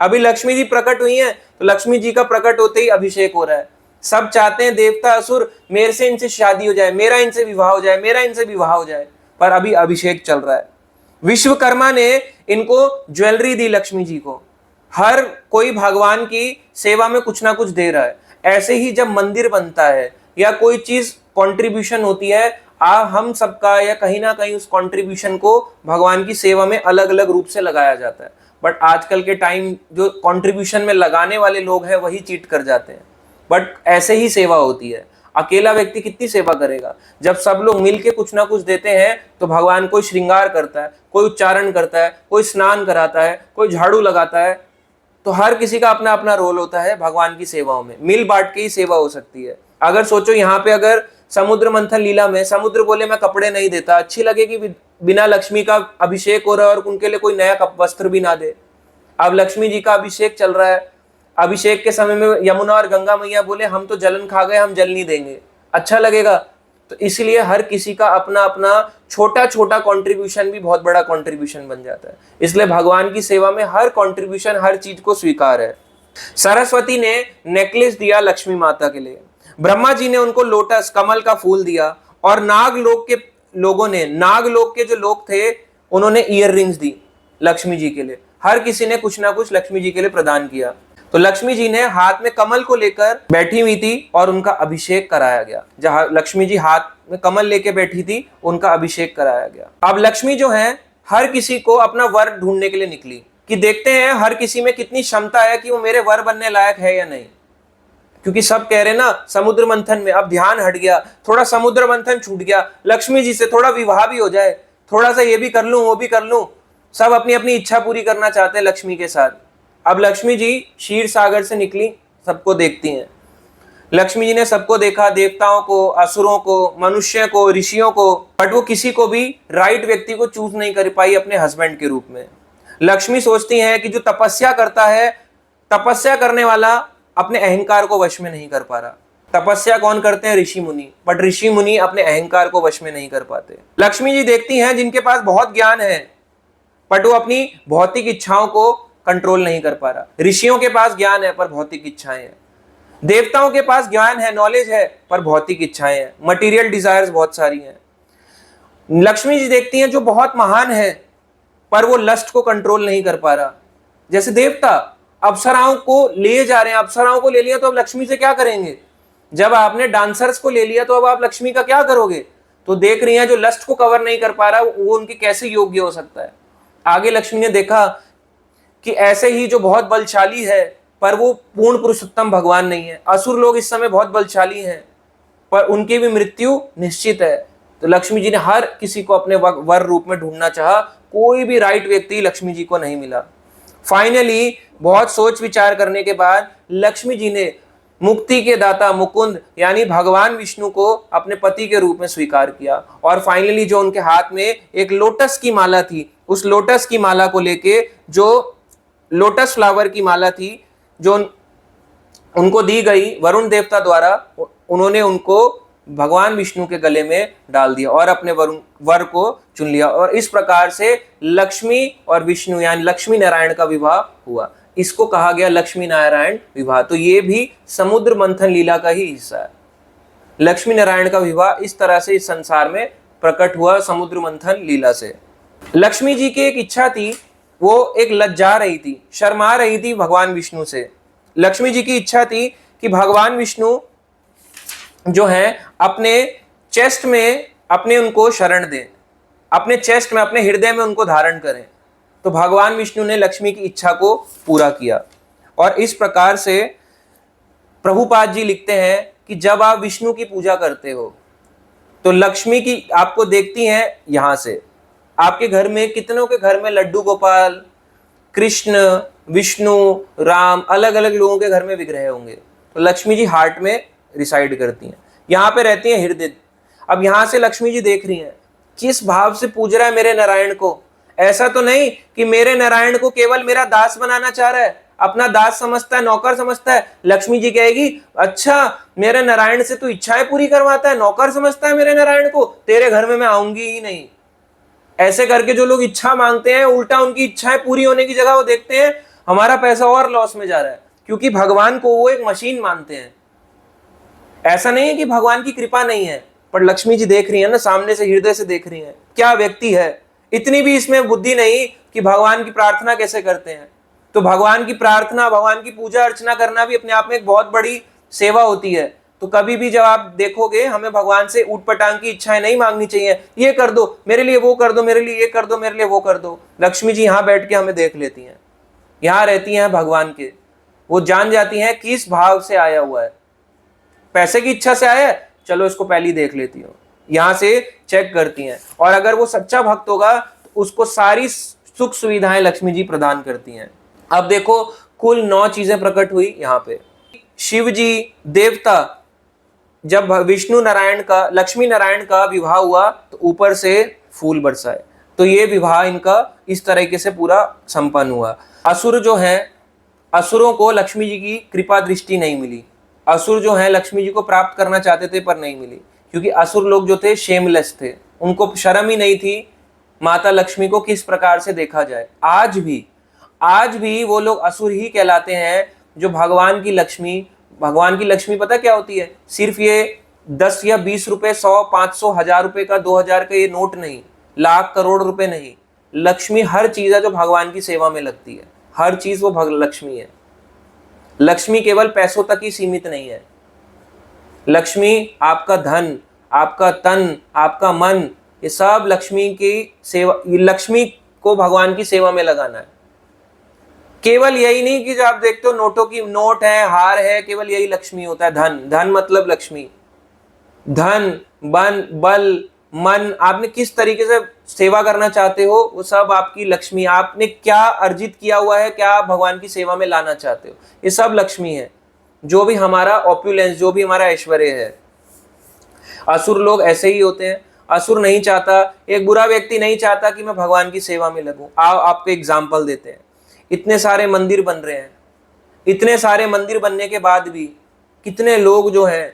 [SPEAKER 1] अभी लक्ष्मी जी प्रकट हुई हैं, तो लक्ष्मी जी का प्रकट होते ही अभिषेक हो रहा है। सब चाहते हैं देवता असुर मेरे से इनसे शादी हो जाए, मेरा इनसे विवाह हो जाए, मेरा इनसे विवाह हो जाए, पर अभी अभिषेक चल रहा है। विश्वकर्मा ने इनको ज्वेलरी दी लक्ष्मी जी को। हर कोई भगवान की सेवा में कुछ ना कुछ दे रहा है। ऐसे ही जब मंदिर बनता है या कोई चीज कंट्रीब्यूशन होती है, हम सबका या कहीं ना कहीं उस कंट्रीब्यूशन को भगवान की सेवा में अलग अलग रूप से लगाया जाता है। बट आजकल के टाइम जो कंट्रीब्यूशन में लगाने वाले लोग हैं वही चीट कर जाते हैं। बट ऐसे ही सेवा होती है। अकेला व्यक्ति कितनी सेवा करेगा? जब सब लोग मिलके कुछ ना कुछ देते हैं तो भगवान कोई श्रृंगार करता है, कोई उच्चारण करता है, कोई स्नान कराता है, कोई झाड़ू लगाता है। तो हर किसी का अपना अपना रोल होता है भगवान की सेवाओं में। मिल बांट के ही सेवा हो सकती है। अगर सोचो यहाँ पे अगर समुद्र मंथन लीला में समुद्र बोले मैं कपड़े नहीं देता, अच्छी लगेगी? बिना लक्ष्मी का अभिषेक हो रहा है और उनके लिए कोई नया वस्त्र भी ना दे। अब लक्ष्मी जी का अभिषेक चल रहा है, अभिषेक के समय में यमुना और गंगा मैया बोले हम तो जलन खा गए, हम जल नहीं देंगे, अच्छा लगेगा? तो इसलिए हर किसी का अपना अपना छोटा छोटा कंट्रीब्यूशन भी बहुत बड़ा कंट्रीब्यूशन बन जाता है। इसलिए भगवान की सेवा में हर कंट्रीब्यूशन, हर चीज को स्वीकार है। सरस्वती ने नेकलेस दिया लक्ष्मी माता के लिए, ब्रह्मा जी ने उनको लोटस, कमल का फूल दिया, और नाग लोक के लोगों ने, नागलोक के जो लोग थे, उन्होंने ईयर रिंग्स दी लक्ष्मी जी के लिए। हर किसी ने कुछ ना कुछ लक्ष्मी जी के लिए प्रदान किया। तो लक्ष्मी जी ने हाथ में कमल को लेकर बैठी हुई थी और उनका अभिषेक कराया गया। जहां लक्ष्मी जी हाथ में कमल लेके बैठी थी, उनका अभिषेक कराया गया। अब लक्ष्मी जो है हर किसी को अपना वर ढूंढने के लिए निकली कि देखते हैं हर किसी में कितनी क्षमता है कि वो मेरे वर बनने लायक है या नहीं। क्योंकि सब कह रहे ना समुद्र मंथन में, अब ध्यान हट गया, थोड़ा समुद्र मंथन छूट गया, लक्ष्मी जी से थोड़ा विवाह भी हो जाए, थोड़ा सा ये भी कर लूं वो भी कर लूं। सब अपनी अपनी इच्छा पूरी करना चाहते हैं लक्ष्मी के साथ। अब लक्ष्मी जी क्षीर सागर से निकली, सबको देखती हैं। लक्ष्मी जी ने सबको देखा, देवताओं को, असुरों को, मनुष्य को, ऋषियों को, बट वो किसी को भी राइट व्यक्ति को चूज नहीं कर पाई अपने हस्बैंड के रूप में। लक्ष्मी सोचती हैं कि जो तपस्या करता है, तपस्या करने वाला अपने अहंकार को वश में नहीं कर पा रहा। तपस्या कौन करते हैं? ऋषि मुनि, बट ऋषि मुनि अपने अहंकार को वश में नहीं कर पाते। लक्ष्मी जी देखती हैं जिनके पास बहुत ज्ञान है, बट वो अपनी भौतिक इच्छाओं को कंट्रोल नहीं कर पा रहा। ऋषियों के पास ज्ञान है पर भौतिक इच्छाएं हैं, देवताओं के पास ज्ञान है, नॉलेज है, पर भौतिक इच्छाएं हैं, मटेरियल डिजायर्स बहुत सारी हैं। लक्ष्मी जी देखती हैं जो बहुत महान है, पर वो लस्ट को कंट्रोल नहीं कर पा रहा। जैसे देवता अप्सराओं को ले जा रहे हैं, अप्सराओं को ले लिया तो अब लक्ष्मी से क्या करेंगे? जब आपने डांसर्स को ले लिया तो अब आप लक्ष्मी का क्या करोगे? तो देख रही हैं जो लस्ट को कवर नहीं कर पा रहा वो उनके कैसे योग्य हो सकता है। आगे लक्ष्मी ने देखा कि ऐसे ही जो बहुत बलशाली है पर वो पूर्ण पुरुषोत्तम भगवान नहीं है। असुर लोग इस समय बहुत बलशाली हैं पर उनकी भी मृत्यु निश्चित है। तो लक्ष्मी जी ने हर किसी को अपने वर रूप में ढूंढना चाहा, कोई भी राइट व्यक्ति लक्ष्मी जी को नहीं मिला। फाइनली बहुत सोच विचार करने के बाद लक्ष्मी जी ने मुक्ति के दाता मुकुंद यानी भगवान विष्णु को अपने पति के रूप में स्वीकार किया। और फाइनली जो उनके हाथ में एक लोटस की माला थी, उस लोटस की माला को लेके, जो लोटस फ्लावर की माला थी जो उनको दी गई वरुण देवता द्वारा, उन्होंने उनको भगवान विष्णु के गले में डाल दिया और अपने वर को चुन लिया। और इस प्रकार से लक्ष्मी और विष्णु यानी लक्ष्मी नारायण का विवाह हुआ। इसको कहा गया लक्ष्मी नारायण विवाह। तो ये भी समुद्र मंथन लीला का ही हिस्सा है। लक्ष्मी नारायण का विवाह इस तरह से इस संसार में प्रकट हुआ समुद्र मंथन लीला से। लक्ष्मी जी की एक इच्छा थी, वो एक लज्जा रही थी, शर्मा रही थी भगवान विष्णु से। लक्ष्मी जी की इच्छा थी कि भगवान विष्णु जो है अपने चेस्ट में अपने उनको शरण दें, अपने चेस्ट में, अपने हृदय में उनको धारण करें। तो भगवान विष्णु ने लक्ष्मी की इच्छा को पूरा किया। और इस प्रकार से प्रभुपाद जी लिखते हैं कि जब आप विष्णु की पूजा करते हो तो लक्ष्मी की आपको देखती हैं यहां से। आपके घर में, कितनों के घर में लड्डू गोपाल, कृष्ण, विष्णु, राम, अलग अलग लोगों के घर में विग्रह होंगे। तो लक्ष्मी जी हार्ट में रिसाइड करती हैं, यहाँ पे रहती हैं हृदय। अब यहाँ से लक्ष्मी जी देख रही हैं किस भाव से पूज रहा है मेरे नारायण को। ऐसा तो नहीं कि मेरे नारायण को केवल मेरा दास बनाना चाह रहा है, अपना दास समझता है, नौकर समझता है। लक्ष्मी जी कहेगी अच्छा मेरे नारायण से तू इच्छाएं पूरी करवाता है, नौकर समझता है मेरे नारायण को, तेरे घर में मैं आऊंगी ही नहीं। ऐसे करके जो लोग इच्छा मांगते हैं, उल्टा उनकी इच्छाएं पूरी होने की जगह वो देखते हैं हमारा पैसा और लॉस में जा रहा है, क्योंकि भगवान को वो एक मशीन मानते हैं। ऐसा नहीं है कि भगवान की कृपा नहीं है, पर लक्ष्मी जी देख रही है ना, सामने से हृदय से देख रही है क्या व्यक्ति है। इतनी भी इसमें बुद्धि नहीं कि भगवान की प्रार्थना कैसे करते हैं। तो भगवान की प्रार्थना, भगवान की पूजा अर्चना करना भी अपने आप में एक बहुत बड़ी सेवा होती है। तो कभी भी जब आप देखोगे, हमें भगवान से ऊटपटांग की इच्छाएं नहीं मांगनी चाहिए, ये कर दो मेरे लिए, वो कर दो मेरे लिए, ये कर दो मेरे लिए, वो कर दो। लक्ष्मी जी यहाँ बैठ के हमें देख लेती हैं, यहाँ रहती हैं भगवान के, वो जान जाती हैं किस भाव से आया हुआ है। पैसे की इच्छा से आया है, चलो इसको पहले देख लेती हूँ, यहाँ से चेक करती हैं। और अगर वो सच्चा भक्त होगा तो उसको सारी सुख सुविधाएं लक्ष्मी जी प्रदान करती हैं। अब देखो कुल 9 चीजें प्रकट हुई यहाँ पे। शिव जी, देवता, जब विष्णु नारायण का, लक्ष्मी नारायण का विवाह हुआ तो ऊपर से फूल बरसाए। तो ये विवाह इनका इस तरीके से पूरा संपन्न हुआ। असुर जो है, असुरों को लक्ष्मी जी की कृपा दृष्टि नहीं मिली। असुर जो है लक्ष्मी जी को प्राप्त करना चाहते थे पर नहीं मिली, क्योंकि असुर लोग जो थे शेमलेस थे, उनको शर्म ही नहीं थी माता लक्ष्मी को किस प्रकार से देखा जाए। आज भी वो लोग असुर ही कहलाते हैं जो भगवान की लक्ष्मी पता क्या होती है? सिर्फ ये 10 या 20 रुपए, 100, 500, 1000 रुपए का, 2000 का ये नोट नहीं, लाख करोड़ रुपए नहीं। लक्ष्मी हर चीज है जो भगवान की सेवा में लगती है, हर चीज वो लक्ष्मी है। लक्ष्मी केवल पैसों तक ही सीमित नहीं है। लक्ष्मी आपका धन, आपका तन, आपका मन, ये सब लक्ष्मी की सेवा, लक्ष्मी को भगवान की सेवा में लगाना है। केवल यही नहीं कि जो आप देखते हो नोटों की, नोट है, हार है, केवल यही लक्ष्मी होता है। धन, धन मतलब लक्ष्मी। धन, बल, मन, आपने किस तरीके से सेवा करना चाहते हो, वो सब आपकी लक्ष्मी। आपने क्या अर्जित किया हुआ है, क्या आप भगवान की सेवा में लाना चाहते हो, ये सब लक्ष्मी है। जो भी हमारा ऑप्युलेंस, जो भी हमारा ऐश्वर्य है। असुर लोग ऐसे ही होते हैं। असुर नहीं चाहता, एक बुरा व्यक्ति नहीं चाहता कि मैं भगवान की सेवा में लगूं। आपको एग्जाम्पल देते हैं। इतने सारे मंदिर बन रहे हैं, इतने सारे मंदिर बनने के बाद भी कितने लोग जो हैं,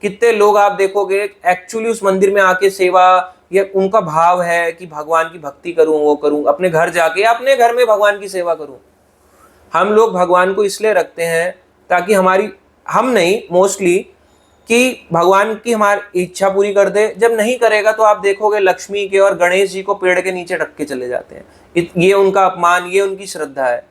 [SPEAKER 1] कितने लोग आप देखोगे एक्चुअली उस मंदिर में आके सेवा, या उनका भाव है कि भगवान की भक्ति करूं, वो करूं, अपने घर जाके, अपने घर में भगवान की सेवा करूं। हम लोग भगवान को इसलिए रखते हैं ताकि हमारी, हम नहीं मोस्टली, कि भगवान की हमारी इच्छा पूरी कर दे। जब नहीं करेगा तो आप देखोगे लक्ष्मी के और गणेश जी को पेड़ के नीचे रख के चले जाते हैं। ये उनका अपमान, ये उनकी श्रद्धा है।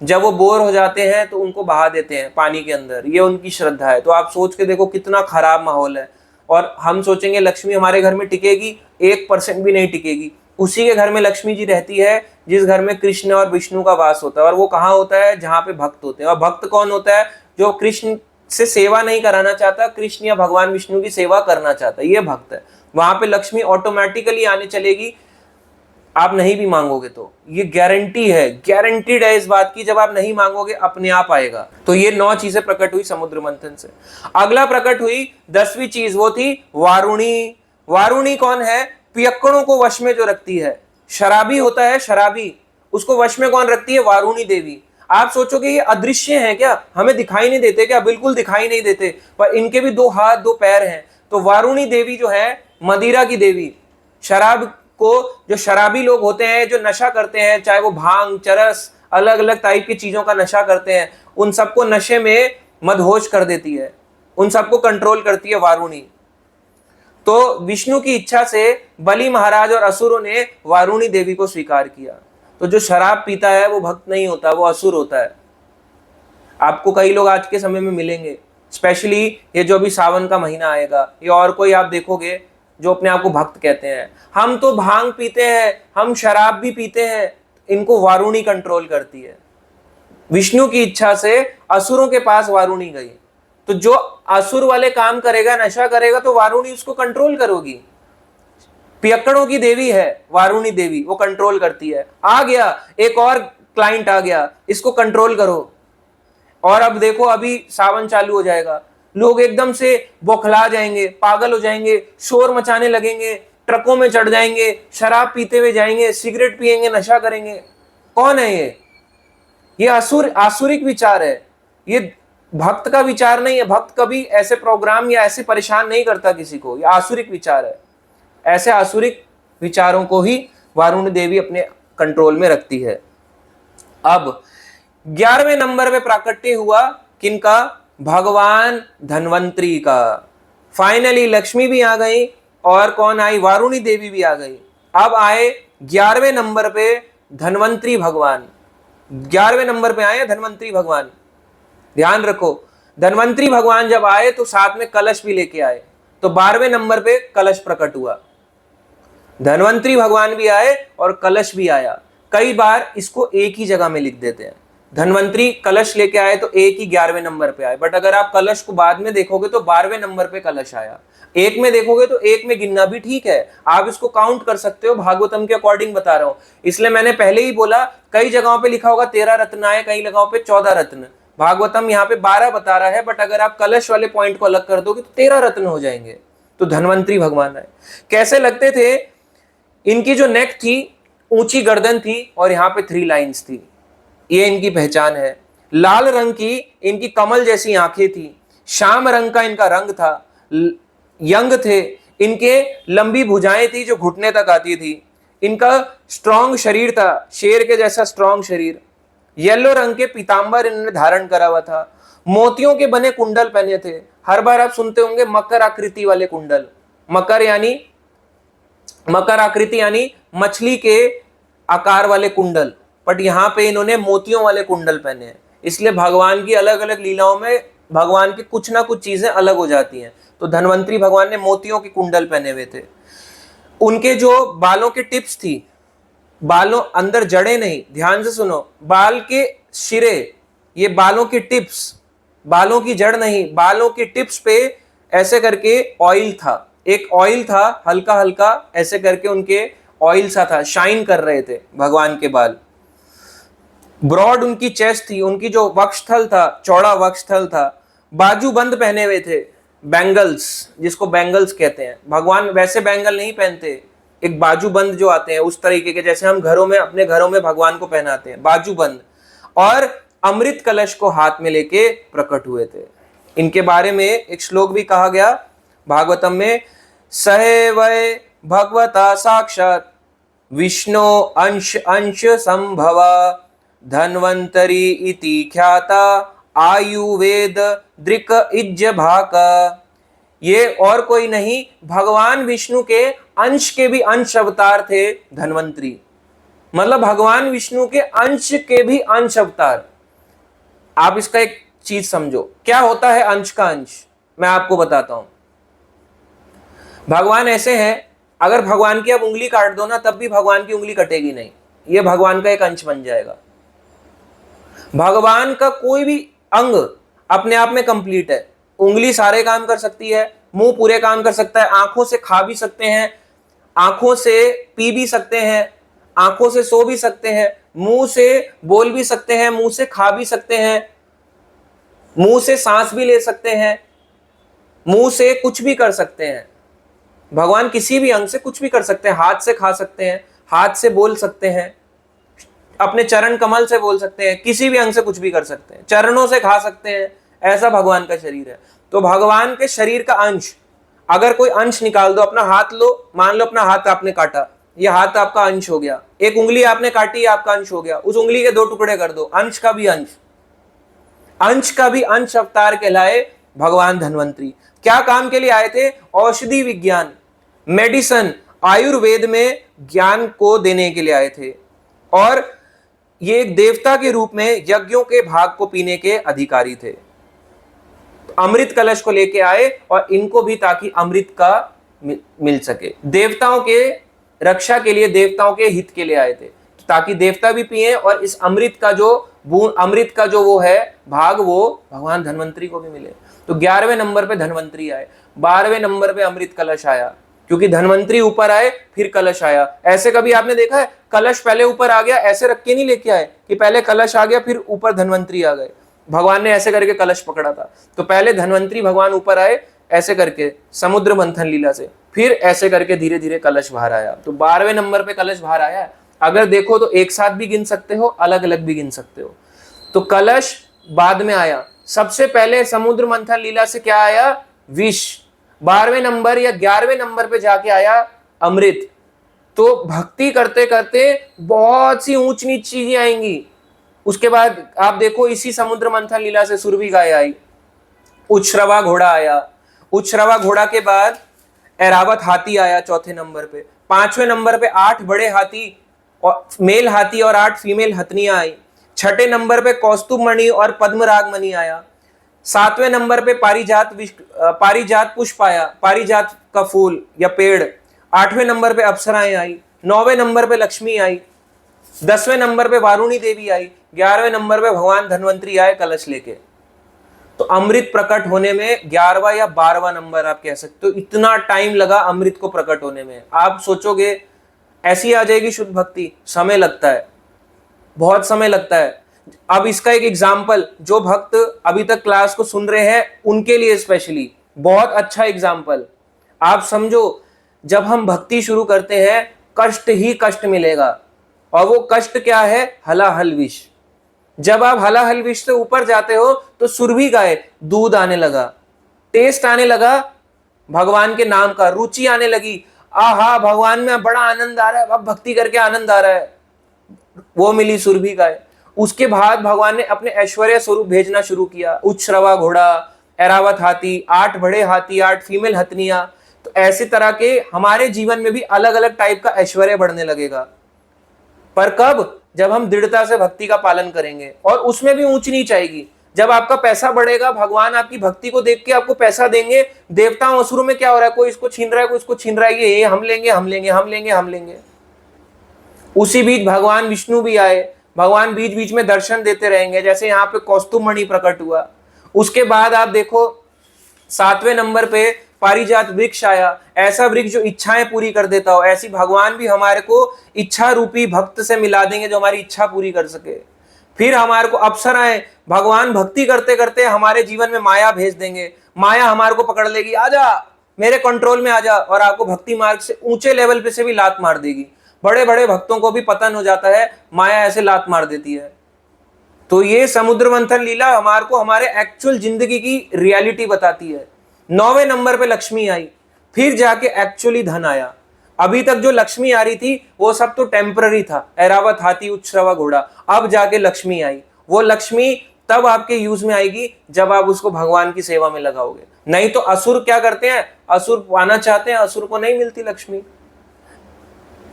[SPEAKER 1] जब वो बोर हो जाते हैं तो उनको बहा देते हैं पानी के अंदर, ये उनकी श्रद्धा है। तो आप सोच के देखो कितना खराब माहौल है। और हम सोचेंगे लक्ष्मी हमारे घर में टिकेगी, 1% भी नहीं टिकेगी। उसी के घर में लक्ष्मी जी रहती है जिस घर में कृष्ण और विष्णु का वास होता है। और वो कहाँ होता है? जहाँ पे भक्त होते हैं। और भक्त कौन होता है? जो कृष्ण से सेवा नहीं कराना चाहता, कृष्ण या भगवान विष्णु की सेवा करना चाहता है, ये भक्त है। वहां पे लक्ष्मी ऑटोमेटिकली आने चलेगी, आप नहीं भी मांगोगे तो। ये गारंटी है, गारंटीड है इस बात की, जब आप नहीं मांगोगे अपने आप आएगा। तो ये 9 चीजें प्रकट हुई समुद्र मंथन से। अगला प्रकट हुई 10वीं चीज, वो थी वारुणी। वारुणी कौन है? पियक्कड़ों को वश में जो रखती है। शराबी होता है, शराबी, उसको वश में कौन रखती है? वारुणी देवी। आप सोचोगे ये अदृश्य हैं क्या, हमें दिखाई नहीं देते क्या? बिल्कुल दिखाई नहीं देते, पर इनके भी 2 हाथ 2 पैर हैं। तो वारुणी देवी जो है मदिरा की देवी, शराब को, जो शराबी लोग होते हैं, जो नशा करते हैं, चाहे वो भांग, चरस, अलग अलग टाइप की चीजों का नशा करते हैं, उन सबको नशे में मदहोश कर देती है, उन सबको कंट्रोल करती है वारुणी। तो विष्णु की इच्छा से बलि महाराज और असुरों ने वारुणी देवी को स्वीकार किया। तो जो शराब पीता है वो भक्त नहीं होता, वो असुर होता है। आपको कई लोग आज के समय में मिलेंगे, स्पेशली ये जो भी सावन का महीना आएगा, ये और कोई आप देखोगे जो अपने आप को भक्त कहते हैं। हम तो भांग पीते हैं, हम शराब भी पीते हैं, इनको वारुणी कंट्रोल करती है। विष्णु की इच्छा से असुरों के पास वारुणी गई। तो जो असुर वाले काम करेगा, नशा करेगा, तो वारुणी उसको कंट्रोल करोगी। पियक्कड़ों की देवी है वारुणी देवी, वो कंट्रोल करती है। आ गया एक और क्लाइंट आ गया, इसको कंट्रोल करो। और अब देखो अभी सावन चालू हो जाएगा, लोग एकदम से बौखला जाएंगे, पागल हो जाएंगे, शोर मचाने लगेंगे, ट्रकों में चढ़ जाएंगे, शराब पीते हुए जाएंगे, सिगरेट पिएंगे, नशा करेंगे। कौन है ये आसुरिक विचार है, ये भक्त का विचार नहीं है। भक्त कभी ऐसे प्रोग्राम या ऐसे परेशान नहीं करता किसी को, ये आसुरिक विचार है। ऐसे आसुरिक विचारों को ही वारुणी देवी अपने कंट्रोल में रखती है। अब 11वें नंबर पे प्राकट्य हुआ किनका? भगवान धन्वंतरी का। फाइनली लक्ष्मी भी आ गई और कौन आई? वारुणी देवी भी आ गई। अब आए 11वें नंबर पे धन्वंतरी भगवान। 11वें नंबर पे आए धन्वंतरी भगवान। ध्यान रखो, धन्वंतरी भगवान जब आए तो साथ में कलश भी लेके आए। तो 12वें नंबर पे कलश प्रकट हुआ। धन्वंतरी भगवान भी आए और कलश भी आया। कई बार इसको एक ही जगह में लिख देते हैं, धन्वंतरी कलश लेके आए तो एक ही 11वें नंबर पे आए। बट अगर आप कलश को बाद में देखोगे तो 12वें नंबर पे कलश आया। एक में देखोगे तो एक में गिनना भी ठीक है, आप इसको काउंट कर सकते हो, भागवतम के अकॉर्डिंग बता रहा हूं। इसलिए मैंने पहले ही बोला, कई जगहों पे लिखा होगा 13 रत्न आए, कई जगहों पे 14 रत्न। भागवतम यहाँ पे 12 बता रहा है, बट अगर आप कलश वाले पॉइंट को अलग कर दोगे तो 13 रत्न हो जाएंगे। तो धन्वंतरी भगवान आए। कैसे लगते थे? इनकी जो नेक थी, ऊंची गर्दन थी और यहाँ पे 3 लाइंस थी, ये इनकी पहचान है। लाल रंग की इनकी कमल जैसी आंखें थी। श्याम रंग का इनका रंग था। यंग थे, इनके लंबी भुजाएं थी जो घुटने तक आती थी। इनका स्ट्रॉन्ग शरीर था, शेर के जैसा स्ट्रॉन्ग शरीर। येलो रंग के पीतांबर इन्होंने धारण करा हुआ था, मोतियों के बने कुंडल पहने थे। हर बार आप सुनते होंगे मकर आकृति वाले कुंडल, मकर आकृति यानी मछली के आकार वाले कुंडल, बट यहां पे इन्होंने मोतियों वाले कुंडल पहने हैं। इसलिए भगवान की अलग अलग लीलाओं में भगवान की कुछ ना कुछ चीजें अलग हो जाती हैं। तो धन्वंतरी भगवान ने मोतियों के कुंडल पहने हुए थे। उनके जो बालों की टिप्स थी, बालों अंदर जड़े नहीं, ध्यान से सुनो, बाल के सिरे, ये बालों की टिप्स, बालों की जड़ नहीं, बालों की टिप्स पे ऐसे करके ऑयल था, एक ऑयल था हल्का हल्का ऐसे करके, उनके ऑयल सा था, शाइन कर रहे थे भगवान के बाल। ब्रॉड उनकी चेस्ट थी, उनकी जो वक्षस्थल था चौड़ा वक्षस्थल था। बाजू बंद पहने हुए थे, बैंगल्स, जिसको बैंगल्स कहते हैं। भगवान वैसे बैंगल नहीं पहनते, एक बाजू बंद जो आते हैं उस तरीके के, जैसे हम घरों में अपने घरों में भगवान को पहनाते हैं, बाजू बंद। और अमृत कलश को हाथ में लेके प्रकट हुए थे। इनके बारे में एक श्लोक भी कहा गया भागवतम में, सहे वै भगवता साक्षात विष्णु अंश अंश संभवा धन्वंतरी इति ख्याता आयुर्वेद दृक इज्ज भाका। ये और कोई नहीं, भगवान विष्णु के अंश के भी अंश अवतार थे धन्वंतरी, मतलब भगवान विष्णु के अंश के भी अंश अवतार। आप इसका एक चीज समझो, क्या होता है अंश का अंश, मैं आपको बताता हूं। भगवान ऐसे हैं, अगर भगवान की आप उंगली काट दो ना तब भी भगवान की उंगली कटेगी नहीं, ये भगवान का एक अंश बन जाएगा। भगवान का कोई भी अंग अपने आप में कंप्लीट है। उंगली सारे काम कर सकती है, मुंह पूरे काम कर सकता है, आंखों से खा भी सकते हैं, आंखों से पी भी सकते हैं, आंखों से सो भी सकते हैं, मुंह से बोल भी सकते हैं, मुंह से खा भी सकते हैं, मुंह से सांस भी ले सकते हैं, मुंह से कुछ भी कर सकते हैं। भगवान किसी भी अंग से कुछ भी कर सकते हैं, हाथ से खा सकते हैं, हाथ से बोल सकते हैं, अपने चरण कमल से बोल सकते हैं, किसी भी अंग से कुछ भी कर सकते हैं, चरणों से खा सकते हैं, ऐसा भगवान का शरीर है। तो भगवान के शरीर का अंश, अगर कोई अंश निकाल दो, अपना हाथ लो, मान लो अपना हाथ आपने काटा, ये हाथ आपका अंश हो गया, एक उंगली आपने काटी आपका अंश हो गया, उस उंगली के 2 टुकड़े कर दो, अंश का भी अंश, अंश का भी अंश अवतार कहलाए भगवान धन्वंतरी। क्या काम के लिए आए थे? औषधि विज्ञान, मेडिसन, आयुर्वेद में ज्ञान को देने के लिए आए थे। और ये एक देवता के रूप में यज्ञों के भाग को पीने के अधिकारी थे। अमृत कलश को लेके आए और इनको भी, ताकि अमृत का मिल सके, देवताओं के रक्षा के लिए, देवताओं के हित के लिए आए थे, ताकि देवता भी पिए और इस अमृत का जो अमृत का जो वो है भाग, वो भगवान धन्वंतरी को भी मिले। तो 11वें नंबर पे धन्वंतरी आए, 12वें नंबर पे अमृत कलश आया, क्योंकि धन्वंतरी ऊपर आए फिर कलश आया। ऐसे कभी आपने देखा है कलश पहले ऊपर आ गया, ऐसे रख के नहीं लेके आए कि पहले कलश आ गया फिर ऊपर धन्वंतरी आ गए। भगवान ने ऐसे करके कलश पकड़ा था, तो पहले धन्वंतरी भगवान ऊपर आए ऐसे करके समुद्र मंथन लीला से, फिर ऐसे करके धीरे धीरे कलश बाहर आया। तो 12वें नंबर पे कलश बाहर आया। अगर देखो तो एक साथ भी गिन सकते हो, अलग अलग भी गिन सकते हो। तो कलश बाद में आया, सबसे पहले समुद्र मंथन लीला से क्या आया? विष। 12वें नंबर या 11वें नंबर पे जाके आया अमृत। तो भक्ति करते करते बहुत सी ऊंच नीच चीजें आएंगी। उसके बाद आप देखो इसी समुद्र मंथन लीला से सुरभि गाय आई, उच्छ्रवा घोड़ा आया, उच्छ्रवा घोड़ा के बाद ऐरावत हाथी आया चौथे नंबर पे। 5वें नंबर पे 8 बड़े हाथी और मेल हाथी और 8 फीमेल हथनियां आई। 6ठे नंबर पे कौस्तुभ मणि और पद्मराग मणि आया। 7वें नंबर पे पारिजात पुष्प आया, पारिजात का फूल या पेड़। 8वें नंबर पे अप्सराएं आई। 9वें नंबर पे लक्ष्मी आई। 10वें नंबर पे वारुणी देवी आई। 11वें नंबर पे भगवान धन्वंतरी आए कलश लेके। तो अमृत प्रकट होने में 11वां या 12वां नंबर आप कह सकते हो। इतना टाइम लगा अमृत को प्रकट होने में। आप सोचोगे ऐसी आ जाएगी शुद्ध भक्ति? समय लगता है, बहुत समय लगता है। अब इसका एक एग्जाम्पल, जो भक्त अभी तक क्लास को सुन रहे हैं उनके लिए स्पेशली बहुत अच्छा एग्जाम्पल। आप समझो, जब हम भक्ति शुरू करते हैं कष्ट ही कष्ट मिलेगा, और वो कष्ट क्या है? हलाहल विष। जब आप हलाहल विष से ऊपर जाते हो तो सुरभि गाय, दूध आने लगा, टेस्ट आने लगा भगवान के नाम का, रुचि आने लगी, आहा भगवान में बड़ा आनंद आ रहा है, अब भक्ति करके आनंद आ रहा है, वो मिली सुरभि गाय। उसके बाद भगवान ने अपने ऐश्वर्य स्वरूप भेजना शुरू किया। उच्छ्रवा घोड़ा, ऐरावत हाथी, 8 बड़े हाथी, 8 फीमेल हथनियां। तो ऐसी तरह के हमारे जीवन में भी अलग अलग टाइप का ऐश्वर्य बढ़ने लगेगा। पर कब? जब हम दृढ़ता से भक्ति का पालन करेंगे, और उसमें भी ऊंच नीच आएगी। जब आपका पैसा बढ़ेगा, भगवान आपकी भक्ति को देख के आपको पैसा देंगे। देवताओं असुरों में क्या हो रहा है, कोई इसको छीन रहा है, कोई इसको छीन रहा है, ये हम लेंगे हम लेंगे हम लेंगे हम लेंगे। उसी बीच भगवान विष्णु भी आए। भगवान बीच बीच में दर्शन देते रहेंगे, जैसे यहाँ पे कौस्तुभ मणि प्रकट हुआ। उसके बाद आप देखो 7वें नंबर पे पारिजात वृक्ष आया। ऐसा वृक्ष जो इच्छाएं पूरी कर देता हो। ऐसी भगवान भी हमारे को इच्छा रूपी भक्त से मिला देंगे जो हमारी इच्छा पूरी कर सके। फिर हमारे को अप्सराएं, भगवान भक्ति करते करते हमारे जीवन में माया भेज देंगे। माया हमारे को पकड़ लेगी, आजा मेरे कंट्रोल में आजा, और आपको भक्ति मार्ग से ऊंचे लेवल पे से भी लात मार देगी। बड़े बड़े भक्तों को भी पतन हो जाता है, माया ऐसे लात मार देती है। तो ये समुद्र मंथन लीला हमारे को हमारे एक्चुअल जिंदगी की रियलिटी बताती है। 9वें नंबर पे लक्ष्मी आई, फिर जाके एक्चुअली धन आया। अभी तक जो लक्ष्मी आ रही थी वो सब तो टेम्पररी था, ऐरावत हाथी, उच्छ्रवा घोड़ा। अब जाके लक्ष्मी आई। वो लक्ष्मी तब आपके यूज में आएगी जब आप उसको भगवान की सेवा में लगाओगे। नहीं तो असुर क्या करते हैं, असुर पाना चाहते हैं, असुर को नहीं मिलती लक्ष्मी।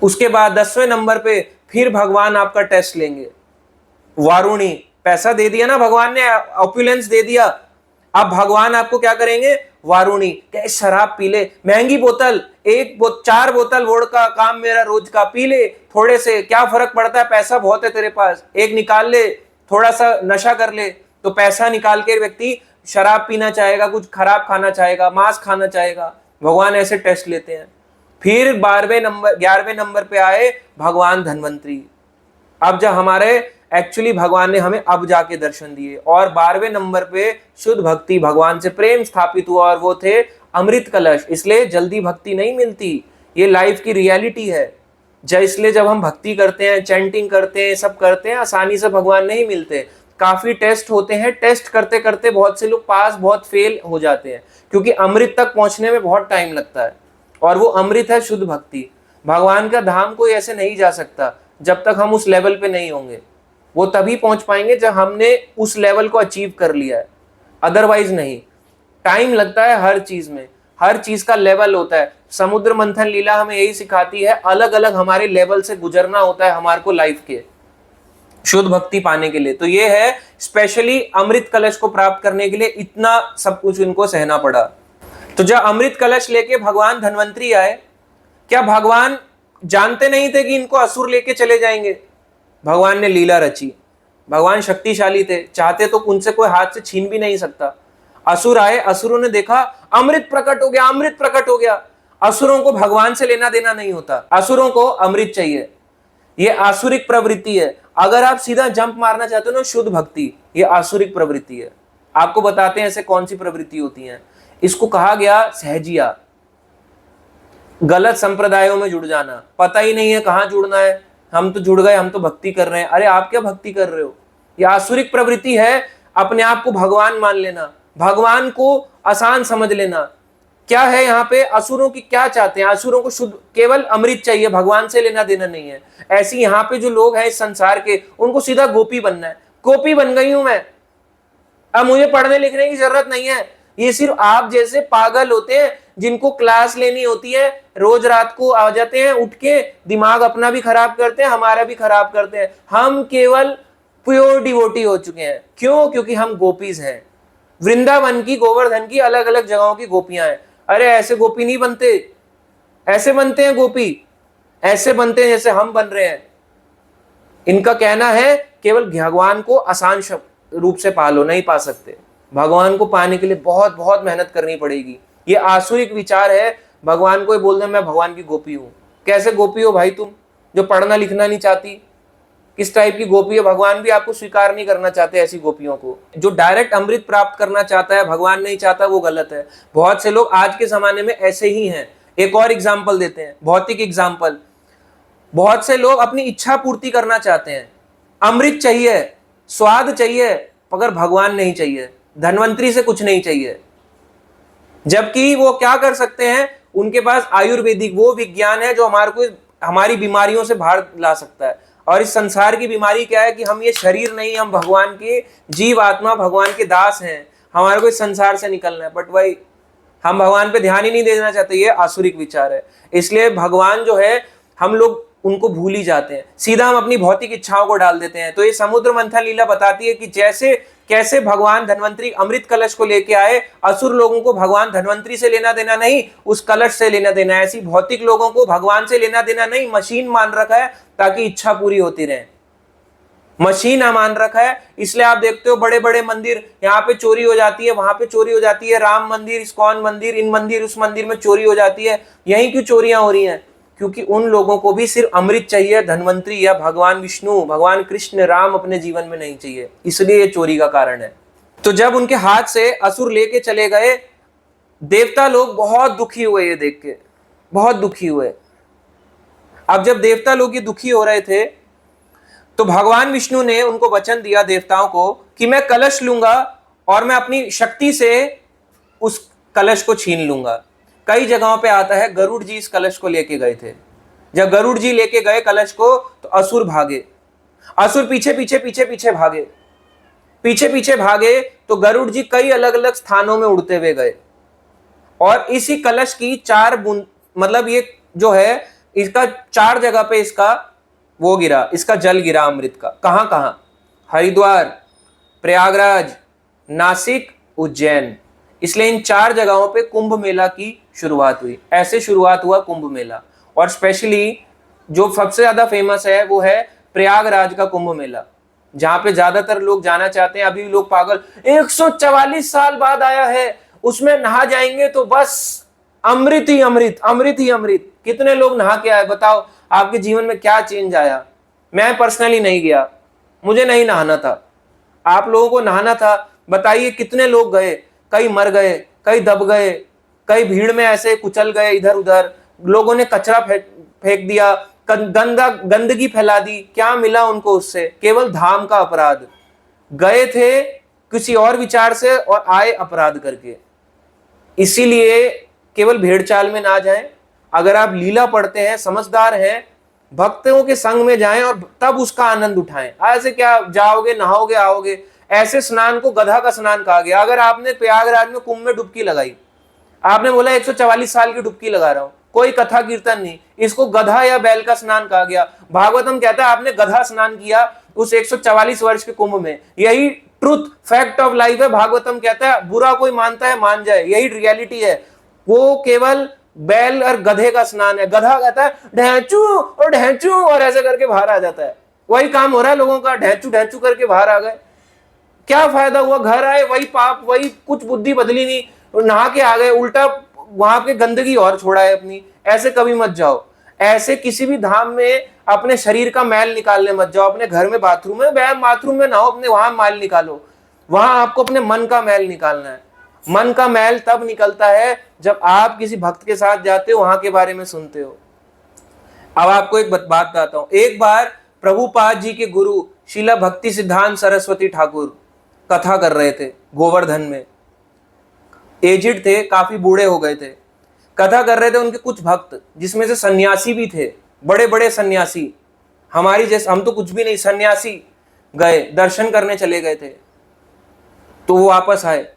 [SPEAKER 1] उसके बाद 10वें नंबर पे फिर भगवान आपका टेस्ट लेंगे। वारुणी, पैसा दे दिया ना भगवान ने, ऑपुलेंस दे दिया। अब भगवान आपको क्या करेंगे, वारुणी, क्या शराब पी ले, महंगी बोतल, 4 बोतल वोडका, काम मेरा रोज का, पी ले थोड़े से, क्या फर्क पड़ता है, पैसा बहुत है तेरे पास, एक निकाल ले, थोड़ा सा नशा कर ले। तो पैसा निकाल के व्यक्ति शराब पीना चाहेगा, कुछ खराब खाना चाहेगा, मांस खाना चाहेगा। भगवान ऐसे टेस्ट लेते हैं। फिर 11वें नंबर पे आए भगवान धन्वंतरी। अब जब हमारे एक्चुअली भगवान ने हमें अब जाके दर्शन दिए। और 12वें नंबर पे शुद्ध भक्ति, भगवान से प्रेम स्थापित हुआ, और वो थे अमृत कलश। इसलिए जल्दी भक्ति नहीं मिलती, ये लाइफ की रियलिटी है। इसलिए जब हम भक्ति करते हैं, चैंटिंग करते हैं, सब करते हैं, आसानी से भगवान नहीं मिलते। काफी टेस्ट होते हैं। टेस्ट करते करते बहुत से लोग पास, बहुत फेल हो जाते हैं, क्योंकि अमृत तक पहुंचने में बहुत टाइम लगता है। और वो अमृत है शुद्ध भक्ति। भगवान का धाम कोई ऐसे नहीं जा सकता जब तक हम उस लेवल पे नहीं होंगे। वो तभी पहुंच पाएंगे जब हमने उस लेवल को अचीव कर लिया है, अदरवाइज नहीं। टाइम लगता है हर चीज में, हर चीज का लेवल होता है। समुद्र मंथन लीला हमें यही सिखाती है, अलग अलग हमारे लेवल से गुजरना होता है हमारे को लाइफ के, शुद्ध भक्ति पाने के लिए। तो ये है स्पेशली अमृत कलश को प्राप्त करने के लिए इतना सब कुछ इनको सहना पड़ा। तो जब अमृत कलश लेके भगवान धन्वंतरी आए, क्या भगवान जानते नहीं थे कि इनको असुर लेके चले जाएंगे? भगवान ने लीला रची। भगवान शक्तिशाली थे, चाहते तो उनसे कोई हाथ से छीन भी नहीं सकता। असुर आए, असुरों ने देखा अमृत प्रकट हो गया, अमृत प्रकट हो गया। असुरों को भगवान से लेना देना नहीं होता, असुरों को अमृत चाहिए। ये आसुरिक प्रवृत्ति है। अगर आप सीधा जंप मारना चाहते हो ना, शुद्ध भक्ति, ये आसुरिक प्रवृत्ति है। आपको बताते हैं ऐसे कौन सी प्रवृत्ति होती है। इसको कहा गया सहजिया, गलत संप्रदायों में जुड़ जाना। पता ही नहीं है कहां जुड़ना है, हम तो जुड़ गए, हम तो भक्ति कर रहे हैं। अरे आप क्या भक्ति कर रहे हो? ये आसुरिक प्रवृत्ति है। अपने आप को भगवान मान लेना, भगवान को आसान समझ लेना। क्या है यहाँ पे, असुरों की क्या चाहते हैं? असुरों को शुद्ध केवल अमृत चाहिए, भगवान से लेना देना नहीं है। ऐसी यहाँ पे जो लोग हैं इस संसार के, उनको सीधा गोपी बनना है। गोपी बन गई हूं मैं, अब मुझे पढ़ने लिखने की जरूरत नहीं है। ये सिर्फ आप जैसे पागल होते हैं जिनको क्लास लेनी होती है, रोज रात को आ जाते हैं, उठ के दिमाग अपना भी खराब करते हैं, हमारा भी खराब करते हैं। हम केवल प्योर डिवोटी हो चुके हैं। क्यों? क्योंकि हम गोपीज हैं। वृंदावन की, गोवर्धन की, अलग अलग जगहों की गोपियां हैं। अरे ऐसे गोपी नहीं बनते, ऐसे बनते हैं गोपी, ऐसे बनते हैं जैसे हम बन रहे हैं। इनका कहना है केवल भगवान को आसान रूप से पालो, नहीं पा सकते। भगवान को पाने के लिए बहुत बहुत मेहनत करनी पड़ेगी। ये आसुरिक विचार है। भगवान को बोल दे मैं भगवान की गोपी हूं। कैसे गोपी हो भाई तुम, जो पढ़ना लिखना नहीं चाहती? किस टाइप की गोपी है? भगवान भी आपको स्वीकार नहीं करना चाहते ऐसी गोपियों को। जो डायरेक्ट अमृत प्राप्त करना चाहता है, भगवान नहीं चाहता, वो गलत है। बहुत से लोग आज के जमाने में ऐसे ही हैं। एक और एग्जाम्पल देते हैं, भौतिक एग्जाम्पल। बहुत से लोग अपनी इच्छा पूर्ति करना चाहते हैं, अमृत चाहिए, स्वाद चाहिए, मगर भगवान नहीं चाहिए, धन्वंतरी से कुछ नहीं चाहिए। जबकि वो क्या कर सकते हैं, उनके पास आयुर्वेदिक वो विज्ञान है जो हमारे को हमारी बीमारियों से बाहर ला सकता है। और इस संसार की बीमारी क्या है कि हम ये शरीर नहीं, हम भगवान के जीव आत्मा, भगवान के दास हैं, हमारे को इस संसार से निकलना है। बट भाई हम भगवान पे ध्यान ही नहीं देना चाहते, ये आसुरिक विचार है। इसलिए भगवान जो है हम लोग उनको भूल ही जाते हैं, सीधा हम अपनी भौतिक इच्छाओं को डाल देते हैं। तो ये समुद्र मंथन लीला बताती है कि जैसे कैसे भगवान धन्वंतरी अमृत कलश को लेके आए, असुर लोगों को भगवान धन्वंतरी से लेना देना नहीं, उस कलश से लेना देना है। ऐसी भौतिक लोगों को भगवान से लेना देना नहीं, मशीन मान रखा है ताकि इच्छा पूरी होती रहे, मशीन मान रखा है। इसलिए आप देखते हो बड़े बड़े मंदिर, यहाँ पे चोरी हो जाती है, वहां पे चोरी हो जाती है, राम मंदिर, इस्कॉन मंदिर, इन मंदिर उस मंदिर में चोरी हो जाती है। यहीं क्यों चोरियां हो रही हैं? क्योंकि उन लोगों को भी सिर्फ अमृत चाहिए, धन्वंतरी या भगवान विष्णु, भगवान कृष्ण, राम अपने जीवन में नहीं चाहिए, इसलिए ये चोरी का कारण है। तो जब उनके हाथ से असुर लेके चले गए, देवता लोग बहुत दुखी हुए, ये देख के बहुत दुखी हुए। अब जब देवता लोग ये दुखी हो रहे थे तो भगवान विष्णु ने उनको वचन दिया देवताओं को कि मैं कलश लूंगा और मैं अपनी शक्ति से उस कलश को छीन लूंगा। कई जगहों पे आता है गरुड़ जी इस कलश को लेके गए थे। जब गरुड़ जी लेके गए कलश को तो असुर भागे, असुर पीछे पीछे पीछे पीछे भागे, पीछे पीछे भागे तो गरुड़ जी कई अलग अलग स्थानों में उड़ते हुए गए और इसी कलश की 4 बूंद, मतलब ये जो है इसका 4 जगह पे इसका वो गिरा, इसका जल गिरा अमृत का। कहां कहां? हरिद्वार, प्रयागराज, नासिक, उज्जैन। इसलिए इन 4 जगहों पे कुंभ मेला की शुरुआत हुई। ऐसे शुरुआत हुआ कुंभ मेला। और स्पेशली जो सबसे ज्यादा फेमस है वो है प्रयागराज का कुंभ मेला, जहां पे ज्यादातर लोग जाना चाहते हैं। अभी भी लोग पागल, 144 साल बाद आया है, उसमें नहा जाएंगे तो बस अमृत ही अमृत, अमृत ही अमृत। कितने लोग नहा के आए? बताओ आपके जीवन में क्या चेंज आया? मैं पर्सनली नहीं गया, मुझे नहीं नहाना था, आप लोगों को नहाना था। बताइए कितने लोग गए? कई मर गए, कई दब गए, कई भीड़ में ऐसे कुचल गए, इधर उधर लोगों ने कचरा फेंक दिया, गंदगी फैला दी। क्या मिला उनको उससे? केवल धाम का अपराध। गए थे किसी और विचार से और आए अपराध करके। इसीलिए केवल भेड़ चाल में ना जाएं। अगर आप लीला पढ़ते हैं, समझदार हैं, भक्तों के संग में जाएं और तब उसका आनंद उठाएं। ऐसे क्या जाओगे, नहाओगे, आओगे? ऐसे स्नान को गधा का स्नान कहा गया। अगर आपने प्रयागराज में कुंभ में डुबकी लगाई, आपने बोला 144 साल की डुबकी लगा रहा हूं, कोई कथा कीर्तन नहीं, इसको गधा या बैल का स्नान कहा गया। भागवतम कहता है आपने गधा स्नान किया उस 144 वर्ष के कुंभ में। यही ट्रुथ, फैक्ट ऑफ लाइफ है। भागवतम कहता है बुरा कोई मानता है मान जाए, यही रियलिटी है। वो केवल बैल और गधे का स्नान है। गधा कहता है ढैंचू और ढैंचू और ऐसे करके बाहर आ जाता है। वही काम हो रहा है लोगों का, ढैंचू ढैंचू करके बाहर आ गए। क्या फायदा हुआ? घर आए वही पाप, वही, कुछ बुद्धि बदली नहीं, नहा के आ गए, उल्टा वहां पे गंदगी और छोड़ा है अपनी। ऐसे कभी मत जाओ। ऐसे किसी भी धाम में अपने शरीर का मैल निकालने मत जाओ। अपने घर में बाथरूम है, बाथरूम में नहाओ, अपने वहां मैल निकालो। वहां आपको अपने मन का मैल निकालना है। मन का मैल तब निकलता है जब आप किसी भक्त के साथ जाते हो, वहां के बारे में सुनते हो। अब आपको एक बात बताता हूं। एक बार प्रभुपाद जी के गुरु शीला भक्ति सिद्धांत सरस्वती ठाकुर कथा कर रहे थे गोवर्धन में। एजिड थे, काफी बूढ़े हो गए थे, कथा कर रहे थे। उनके कुछ भक्त, जिसमें से सन्यासी भी थे, बड़े बड़े सन्यासी, हमारी जैसे, हम तो कुछ भी नहीं, सन्यासी गए, दर्शन करने चले गए थे। तो वो वापस आए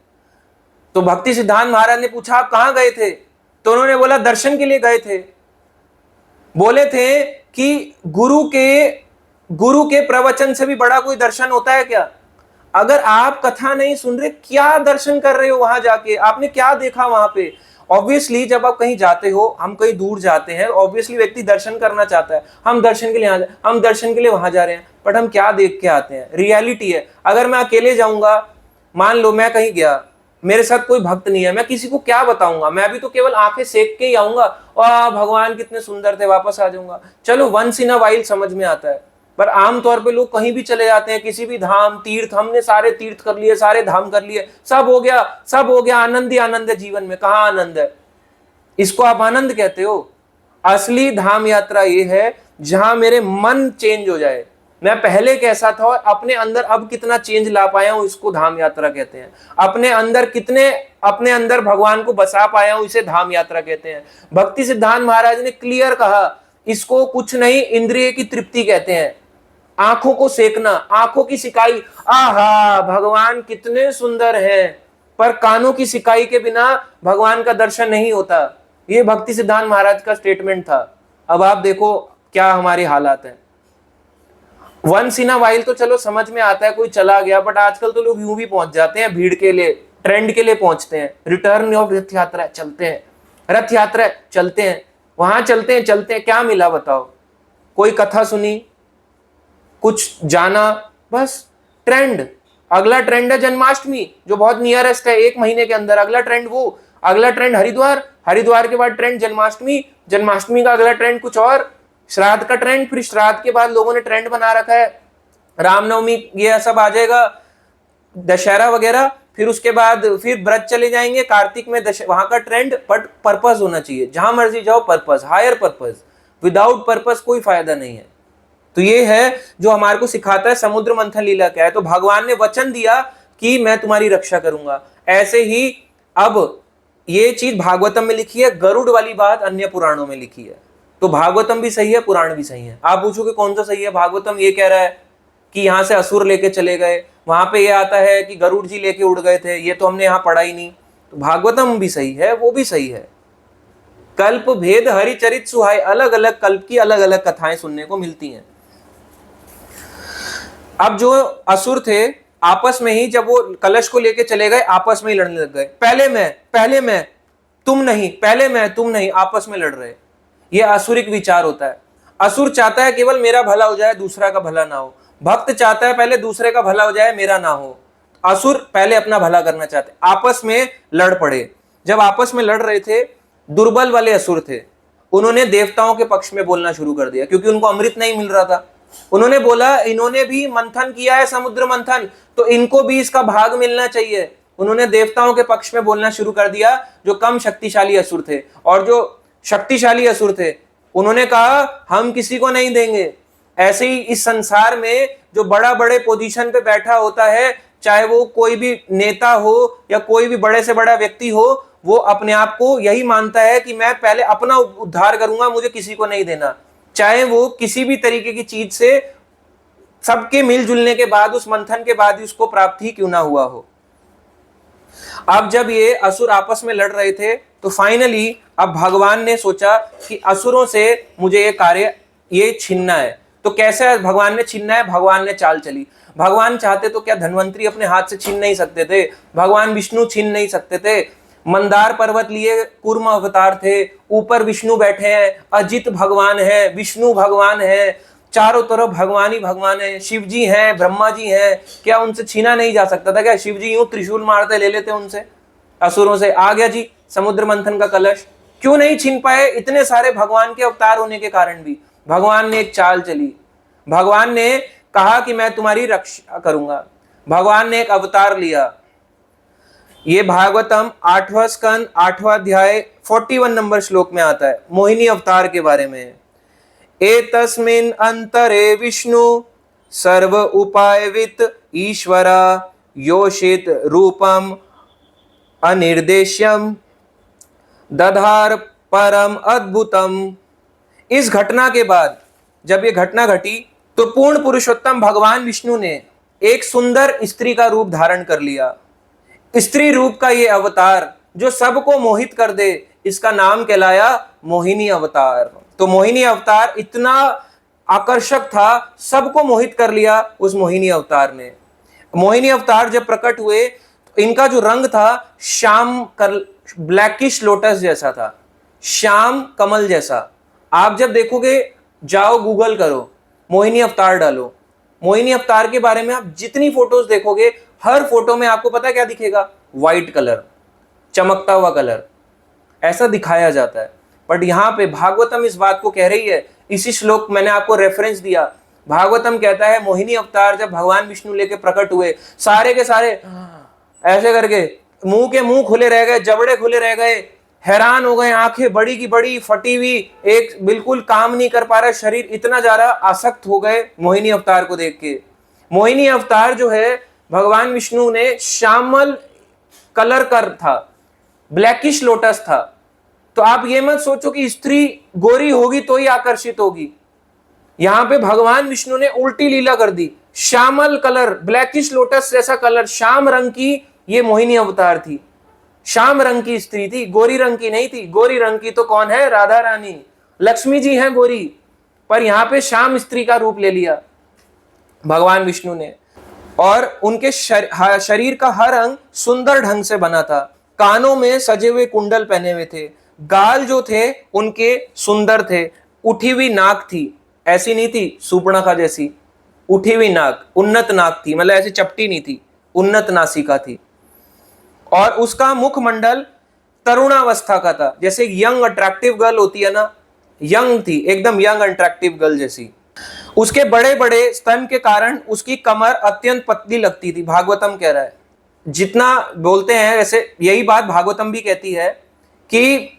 [SPEAKER 1] तो भक्ति सिद्धांत महाराज ने पूछा आप कहां गए थे? तो उन्होंने बोला दर्शन के लिए गए थे। बोले थे कि गुरु के प्रवचन से भी बड़ा कोई दर्शन होता है क्या? अगर आप कथा नहीं सुन रहे, क्या दर्शन कर रहे हो वहां जाके? आपने क्या देखा वहां पे? ऑब्वियसली जब आप कहीं जाते हो, हम कहीं दूर जाते हैं, ऑब्वियसली व्यक्ति दर्शन करना चाहता है। हम दर्शन के लिए हम दर्शन के लिए वहां जा रहे हैं, बट हम क्या देख के आते हैं? रियलिटी है। अगर मैं अकेले जाऊंगा, मान लो मैं कहीं गया, मेरे साथ कोई भक्त नहीं है, मैं किसी को क्या बताऊंगा? मैं भी तो केवल आंखें सेक के ही आऊंगा, वाह भगवान कितने सुंदर थे, वापस आ जाऊंगा। चलो वंस इन अ वाइल समझ में आता है, पर आमतौर पे लोग कहीं भी चले जाते हैं, किसी भी धाम, तीर्थ, हमने सारे तीर्थ कर लिए, सारे धाम कर लिए, सब हो गया, सब हो गया, आनंद ही आनंद है जीवन में। कहाँ आनंद है? इसको आप आनंद कहते हो? असली धाम यात्रा ये है जहां मेरे मन चेंज हो जाए। मैं पहले कैसा था और अपने अंदर अब कितना चेंज ला पाया हूं, इसको धाम यात्रा कहते हैं। अपने अंदर भगवान को बसा पाया हूं, इसे धाम यात्रा कहते हैं। भक्ति सिद्धांत महाराज ने क्लियर कहा, इसको कुछ नहीं, इंद्रिय की तृप्ति कहते हैं। आंखों को सेकना, आंखों की सिकाई, आहा भगवान कितने सुंदर है, पर कानों की सिकाई के बिना भगवान का दर्शन नहीं होता। ये भक्ति सिद्धांत महाराज का स्टेटमेंट था। अब आप देखो क्या हमारी हालात है। वंस इन अ वाइल तो चलो समझ में आता है, कोई चला गया, बट आजकल तो लोग यूं भी पहुंच जाते हैं भीड़ के लिए, ट्रेंड के लिए पहुंचते हैं। रिटर्न ऑफ रथ यात्रा चलते हैं, रथ यात्रा चलते हैं, वहां चलते हैं, चलते हैं, क्या मिला बताओ? कोई कथा सुनी, कुछ जाना, बस ट्रेंड। अगला ट्रेंड है जन्माष्टमी, जो बहुत नियरेस्ट है, 1 महीने के अंदर अगला ट्रेंड वो, अगला ट्रेंड हरिद्वार, हरिद्वार के बाद ट्रेंड जन्माष्टमी, जन्माष्टमी का अगला ट्रेंड कुछ और, श्राद्ध का ट्रेंड, फिर श्राद्ध के बाद लोगों ने ट्रेंड बना रखा है रामनवमी, ये सब आ जाएगा, दशहरा वगैरह, फिर उसके बाद फिर व्रत चले जाएंगे कार्तिक में, वहां का ट्रेंड। बट पर्पस होना चाहिए, जहां मर्जी जाओ purpose, higher purpose, without purpose कोई फायदा नहीं है। तो ये है जो हमारे को सिखाता है समुद्र मंथन लीला क्या है। तो भगवान ने वचन दिया कि मैं तुम्हारी रक्षा करूंगा। ऐसे ही अब ये चीज भागवतम में लिखी है, गरुड़ वाली बात अन्य पुराणों में लिखी है। तो भागवतम भी सही है, पुराण भी सही है। आप पूछोगे कौन सा सही है? भागवतम ये कह रहा है कि यहां से असुर लेके चले गए, वहां पे ये आता है कि गरुड़ जी लेके उड़ गए थे, ये तो हमने यहां पढ़ा ही नहीं। तो भागवतम भी सही है, वो भी सही है। कल्प भेद हरिचरित सुहाय, अलग अलग कल्प की अलग अलग कथाएं सुनने को मिलती हैं। अब जो असुर थे आपस में ही, जब वो कलश को लेके चले गए, आपस में ही लड़ने लग गए, पहले मैं तुम नहीं, पहले मैं तुम नहीं, आपस में लड़ रहे। ये असुरिक विचार होता है। असुर चाहता है केवल मेरा भला हो जाए, दूसरा का भला ना हो। भक्त चाहता है पहले दूसरे का भला हो जाए, मेरा ना हो। असुर पहले अपना भला करना चाहते, आपस में लड़ पड़े। जब आपस में लड़ रहे थे, दुर्बल वाले असुर थे, उन्होंने देवताओं के पक्ष में बोलना शुरू कर दिया, क्योंकि उनको अमृत नहीं मिल रहा था। उन्होंने बोला इन्होंने भी मंथन किया है, समुद्र मंथन, तो इनको भी इसका भाग मिलना चाहिए। उन्होंने देवताओं के पक्ष में बोलना शुरू कर दिया, जो कम शक्तिशाली असुर थे। और जो शक्तिशाली असुर थे, उन्होंने कहा हम किसी को नहीं देंगे। ऐसे ही इस संसार में जो बड़ा बड़े पोजीशन पे बैठा होता है, चाहे वो कोई भी नेता हो या कोई भी बड़े से बड़ा व्यक्ति हो, वो अपने आप को यही मानता है कि मैं पहले अपना उद्धार करूंगा, मुझे किसी को नहीं देना, चाहे वो किसी भी तरीके की चीज से सबके मिलजुलने के बाद, उस मंथन के बाद ही उसको प्राप्त ही क्यों ना हुआ हो। अब जब ये असुर आपस में लड़ रहे थे, तो फाइनली अब भगवान ने सोचा कि असुरों से मुझे ये कार्य ये छीनना है। तो कैसे भगवान ने छीनना है? भगवान ने चाल चली। भगवान चाहते तो क्या धन्वंतरी अपने हाथ से छीन नहीं सकते थे? भगवान विष्णु छीन नहीं सकते थे? मंदार पर्वत लिए कूर्म अवतार थे, ऊपर विष्णु बैठे हैं, अजित भगवान है, विष्णु भगवान है, चारों तरफ भगवान ही भगवान है, शिव जी हैं, ब्रह्मा जी हैं, क्या उनसे छीना नहीं जा सकता था? क्या शिव जी यूं त्रिशूल मारते ले लेते उनसे, असुरों से? आ गया जी समुद्र मंथन का कलश। क्यों नहीं छीन पाए? इतने सारे भगवान के अवतार होने के कारण भी भगवान ने एक चाल चली। भगवान ने कहा कि मैं तुम्हारी रक्षा करूंगा। भगवान ने एक अवतार लिया। ये भागवतम 8वां स्कंद 8वां अध्याय 41 नंबर श्लोक में आता है, मोहिनी अवतार के बारे में। एतस्मिन् अंतरे विष्णु सर्व उपायवित ईश्वरा योषित रूपम अनिर्देश्यम दधार परम अद्भुतम। इस घटना के बाद, जब ये घटना घटी, तो पूर्ण पुरुषोत्तम भगवान विष्णु ने एक सुंदर स्त्री का रूप धारण कर लिया। स्त्री रूप का ये अवतार जो सबको मोहित कर दे, इसका नाम कहलाया मोहिनी अवतार। तो मोहिनी अवतार इतना आकर्षक था, सबको मोहित कर लिया उस मोहिनी अवतार ने। मोहिनी अवतार जब प्रकट हुए, तो इनका जो रंग था श्याम ब्लैकिश लोटस जैसा था, श्याम कमल जैसा। आप जब देखोगे, जाओ गूगल करो, मोहिनी अवतार डालो, मोहिनी अवतार के बारे में आप जितनी फोटोज देखोगे, हर फोटो में आपको पता क्या दिखेगा? व्हाइट कलर, चमकता हुआ कलर, ऐसा दिखाया जाता है। बट यहां पे भागवतम इस बात को कह रही है, इसी श्लोक मैंने आपको रेफरेंस दिया। भागवतम कहता है मोहिनी अवतार जब भगवान विष्णु लेके प्रकट हुए, सारे के सारे ऐसे करके मुंह के मुंह खुले रह गए, जबड़े खुले रह गए, हैरान हो गए, आंखें बड़ी की बड़ी फटी हुई, एक बिल्कुल काम नहीं कर पा रहा शरीर, इतना ज्यादा आसक्त हो गए मोहिनी अवतार को देख के। मोहिनी अवतार जो है भगवान विष्णु ने श्यामल कलर कर था, ब्लैकिश लोटस था। तो आप ये मत सोचो कि स्त्री गोरी होगी तो ही आकर्षित होगी। यहां पे भगवान विष्णु ने उल्टी लीला कर दी। श्यामल कलर, ब्लैकिश लोटस जैसा कलर, श्याम रंग की ये मोहिनी अवतार थी। श्याम रंग की स्त्री थी, गोरी रंग की नहीं थी। गोरी रंग की तो कौन है? राधा रानी, लक्ष्मी जी हैं गोरी, पर यहां पे श्याम स्त्री का रूप ले लिया भगवान विष्णु ने। और उनके शरीर का हर अंग सुंदर ढंग से बना था। कानों में सजे हुए कुंडल पहने हुए थे। गाल जो थे उनके सुंदर थे। उठी हुई नाक थी, ऐसी नहीं थी सूर्पणखा जैसी, उठी हुई नाक, उन्नत नाक थी, मतलब ऐसी चपटी नहीं थी, उन्नत नासिका थी। और उसका मुखमंडल तरुणावस्था का था, जैसे यंग अट्रैक्टिव गर्ल होती है ना, यंग थी, एकदम यंग अट्रैक्टिव गर्ल जैसी। उसके बड़े बड़े स्तन के कारण उसकी कमर अत्यंत पतली लगती थी, भागवतम कह रहा है। जितना बोलते हैं वैसे यही बात भागवतम भी कहती है कि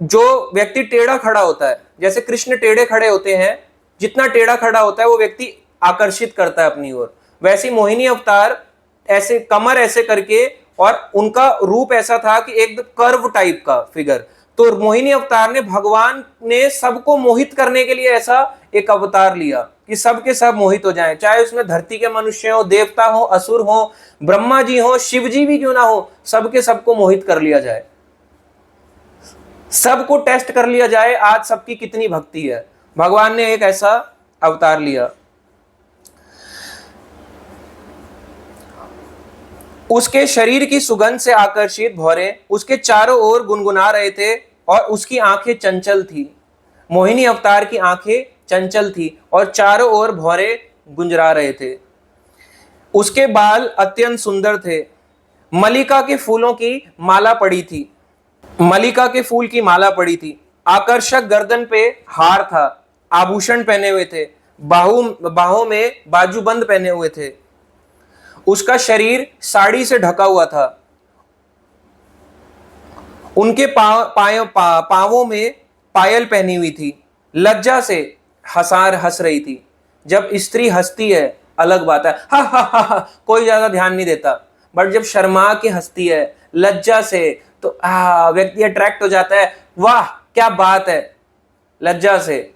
[SPEAKER 1] जो व्यक्ति टेढ़ा खड़ा होता है, जैसे कृष्ण टेढ़े खड़े होते हैं, जितना टेढ़ा खड़ा होता है वो व्यक्ति आकर्षित करता है अपनी ओर, वैसी मोहिनी अवतार ऐसे कमर ऐसे करके, और उनका रूप ऐसा था कि एक कर्व टाइप का फिगर। तो मोहिनी अवतार ने, भगवान ने सबको मोहित करने के लिए ऐसा एक अवतार लिया कि सब के सब मोहित हो जाएं, चाहे उसमें धरती के मनुष्य हो, देवता हो, असुर हो, ब्रह्मा जी हो, शिव जी भी क्यों ना हो, सबके सबको मोहित कर लिया जाए, सबको टेस्ट कर लिया जाए आज सबकी कितनी भक्ति है। भगवान ने एक ऐसा अवतार लिया। उसके शरीर की सुगंध से आकर्षित भौरे उसके चारों ओर गुनगुना रहे थे और उसकी आंखें चंचल थी। मोहिनी अवतार की आंखें चंचल थी और चारों ओर भौरे गुंजरा रहे थे। उसके बाल अत्यंत सुंदर थे। मलिका के फूलों की माला पड़ी थी, मलिका के फूल की माला पड़ी थी। आकर्षक गर्दन पे हार था, आभूषण पहने हुए थे, बाहों में बाजूबंद पहने हुए थे। उसका शरीर साड़ी से ढका हुआ था। उनके पांवों में पायल पहनी हुई थी। लज्जा से हंस रही थी। जब स्त्री हंसती है अलग बात है, हा हा हा हा, कोई ज्यादा ध्यान नहीं देता, बट जब शर्मा के हंसती है लज्जा से, तो व्यक्ति अट्रैक्ट हो जाता है, वाह क्या बात है, लज्जा से।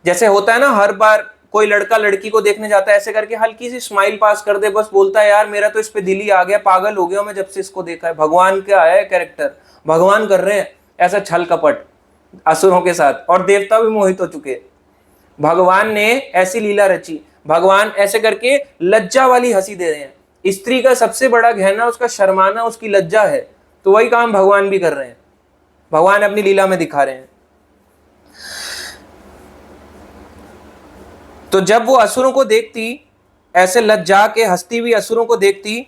[SPEAKER 1] जैसे होता है ना, हर बार कोई लड़का लड़की को देखने जाता है, ऐसे करके हल्की सी स्माइल पास कर दे, बस बोलता है यार मेरा तो इस पे दिल ही आ गया, पागल हो गया मैं जब से इसको देखा है। भगवान का है कैरेक्टर, भगवान कर रहे हैं ऐसा छल कपट असुरों के साथ, और देवता भी मोहित हो चुके। भगवान ने ऐसी लीला रची, भगवान ऐसे करके लज्जा वाली हंसी दे रहे हैं। स्त्री का सबसे बड़ा गहना उसका शर्माना, उसकी लज्जा है, तो वही काम भगवान भी कर रहे हैं, भगवान अपनी लीला में दिखा रहे हैं। तो जब वो असुरों को देखती, ऐसे लज्जा के हंसती हुई असुरों को देखती,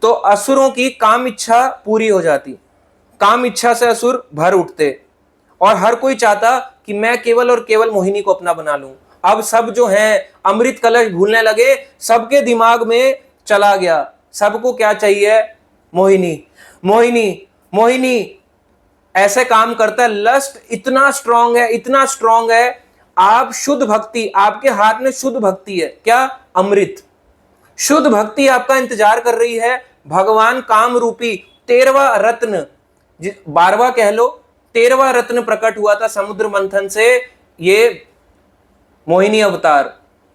[SPEAKER 1] तो असुरों की काम इच्छा पूरी हो जाती। काम इच्छा से असुर भर उठते और हर कोई चाहता कि मैं केवल और केवल मोहिनी को अपना बना लूं। अब सब जो हैं अमृत कलश भूलने लगे, सबके दिमाग में चला गया, सबको क्या चाहिए? मोहिनी, मोहिनी, मोहिनी। ऐसे काम करता है, लस्ट इतना स्ट्रांग है, इतना स्ट्रांग है। आप शुद्ध भक्ति, आपके हाथ में शुद्ध भक्ति है, क्या? अमृत। शुद्ध भक्ति आपका इंतजार कर रही है। भगवान काम रूपी 13वां रत्न, 12वां कह लो, 13वां रत्न प्रकट हुआ था समुद्र मंथन से, ये मोहिनी अवतार।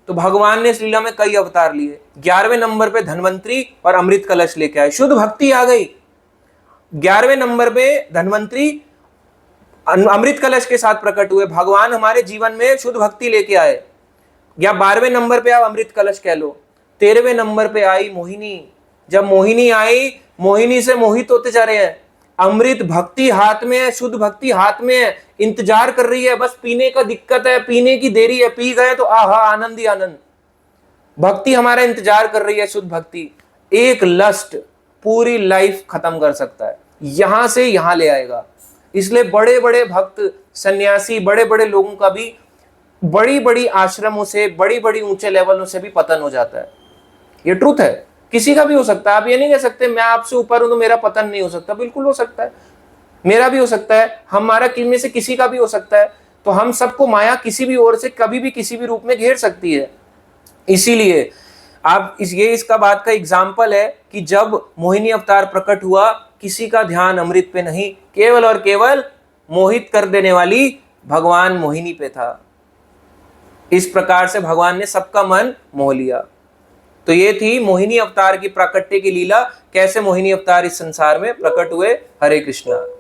[SPEAKER 1] तो भगवान ने इस लीला में कई अवतार लिए। 11वें नंबर पे धन्वंतरी और अमृत कलश लेके आए, शुद्ध भक्ति आ गई। 11वें नंबर पे धन्वंतरी अमृत कलश के साथ प्रकट हुए, भगवान हमारे जीवन में शुद्ध भक्ति लेके आए। या 12वें नंबर पे आप अमृत कलश कह लो। 13वें नंबर पे आई मोहिनी। जब मोहिनी आई, मोहिनी से मोहित होते जा रहे हैं। अमृत भक्ति हाथ में है, शुद्ध भक्ति हाथ में है, इंतजार कर रही है, बस पीने का दिक्कत है, पीने की देरी है, पी गए तो आहा आनंद ही आनंद। भक्ति हमारा इंतजार कर रही है, शुद्ध भक्ति। एक लस्ट पूरी लाइफ खत्म कर सकता है, यहां से यहां ले आएगा। इसलिए बड़े बड़े भक्त, सन्यासी, बड़े बड़े लोगों का भी बड़ी बड़ी आश्रमों से, बड़ी बड़ी ऊंचे लेवलों से भी पतन हो जाता है। ये ट्रूथ है, किसी का भी हो सकता है। आप ये नहीं कह सकते मैं आपसे ऊपर हूं तो मेरा पतन नहीं हो सकता, बिल्कुल हो सकता है, मेरा भी हो सकता है, हमारा में से किसी का भी हो सकता है। तो हम सबको माया किसी भी ओर से कभी भी किसी भी रूप में घेर सकती है। इसीलिए आप ये इसका बात का एग्जाम्पल है कि जब मोहिनी अवतार प्रकट हुआ, किसी का ध्यान अमृत पे नहीं, केवल और केवल मोहित कर देने वाली भगवान मोहिनी पे था। इस प्रकार से भगवान ने सबका मन मोह लिया। तो ये थी मोहिनी अवतार की प्राकट्य की लीला, कैसे मोहिनी अवतार इस संसार में प्रकट हुए। हरे कृष्णा।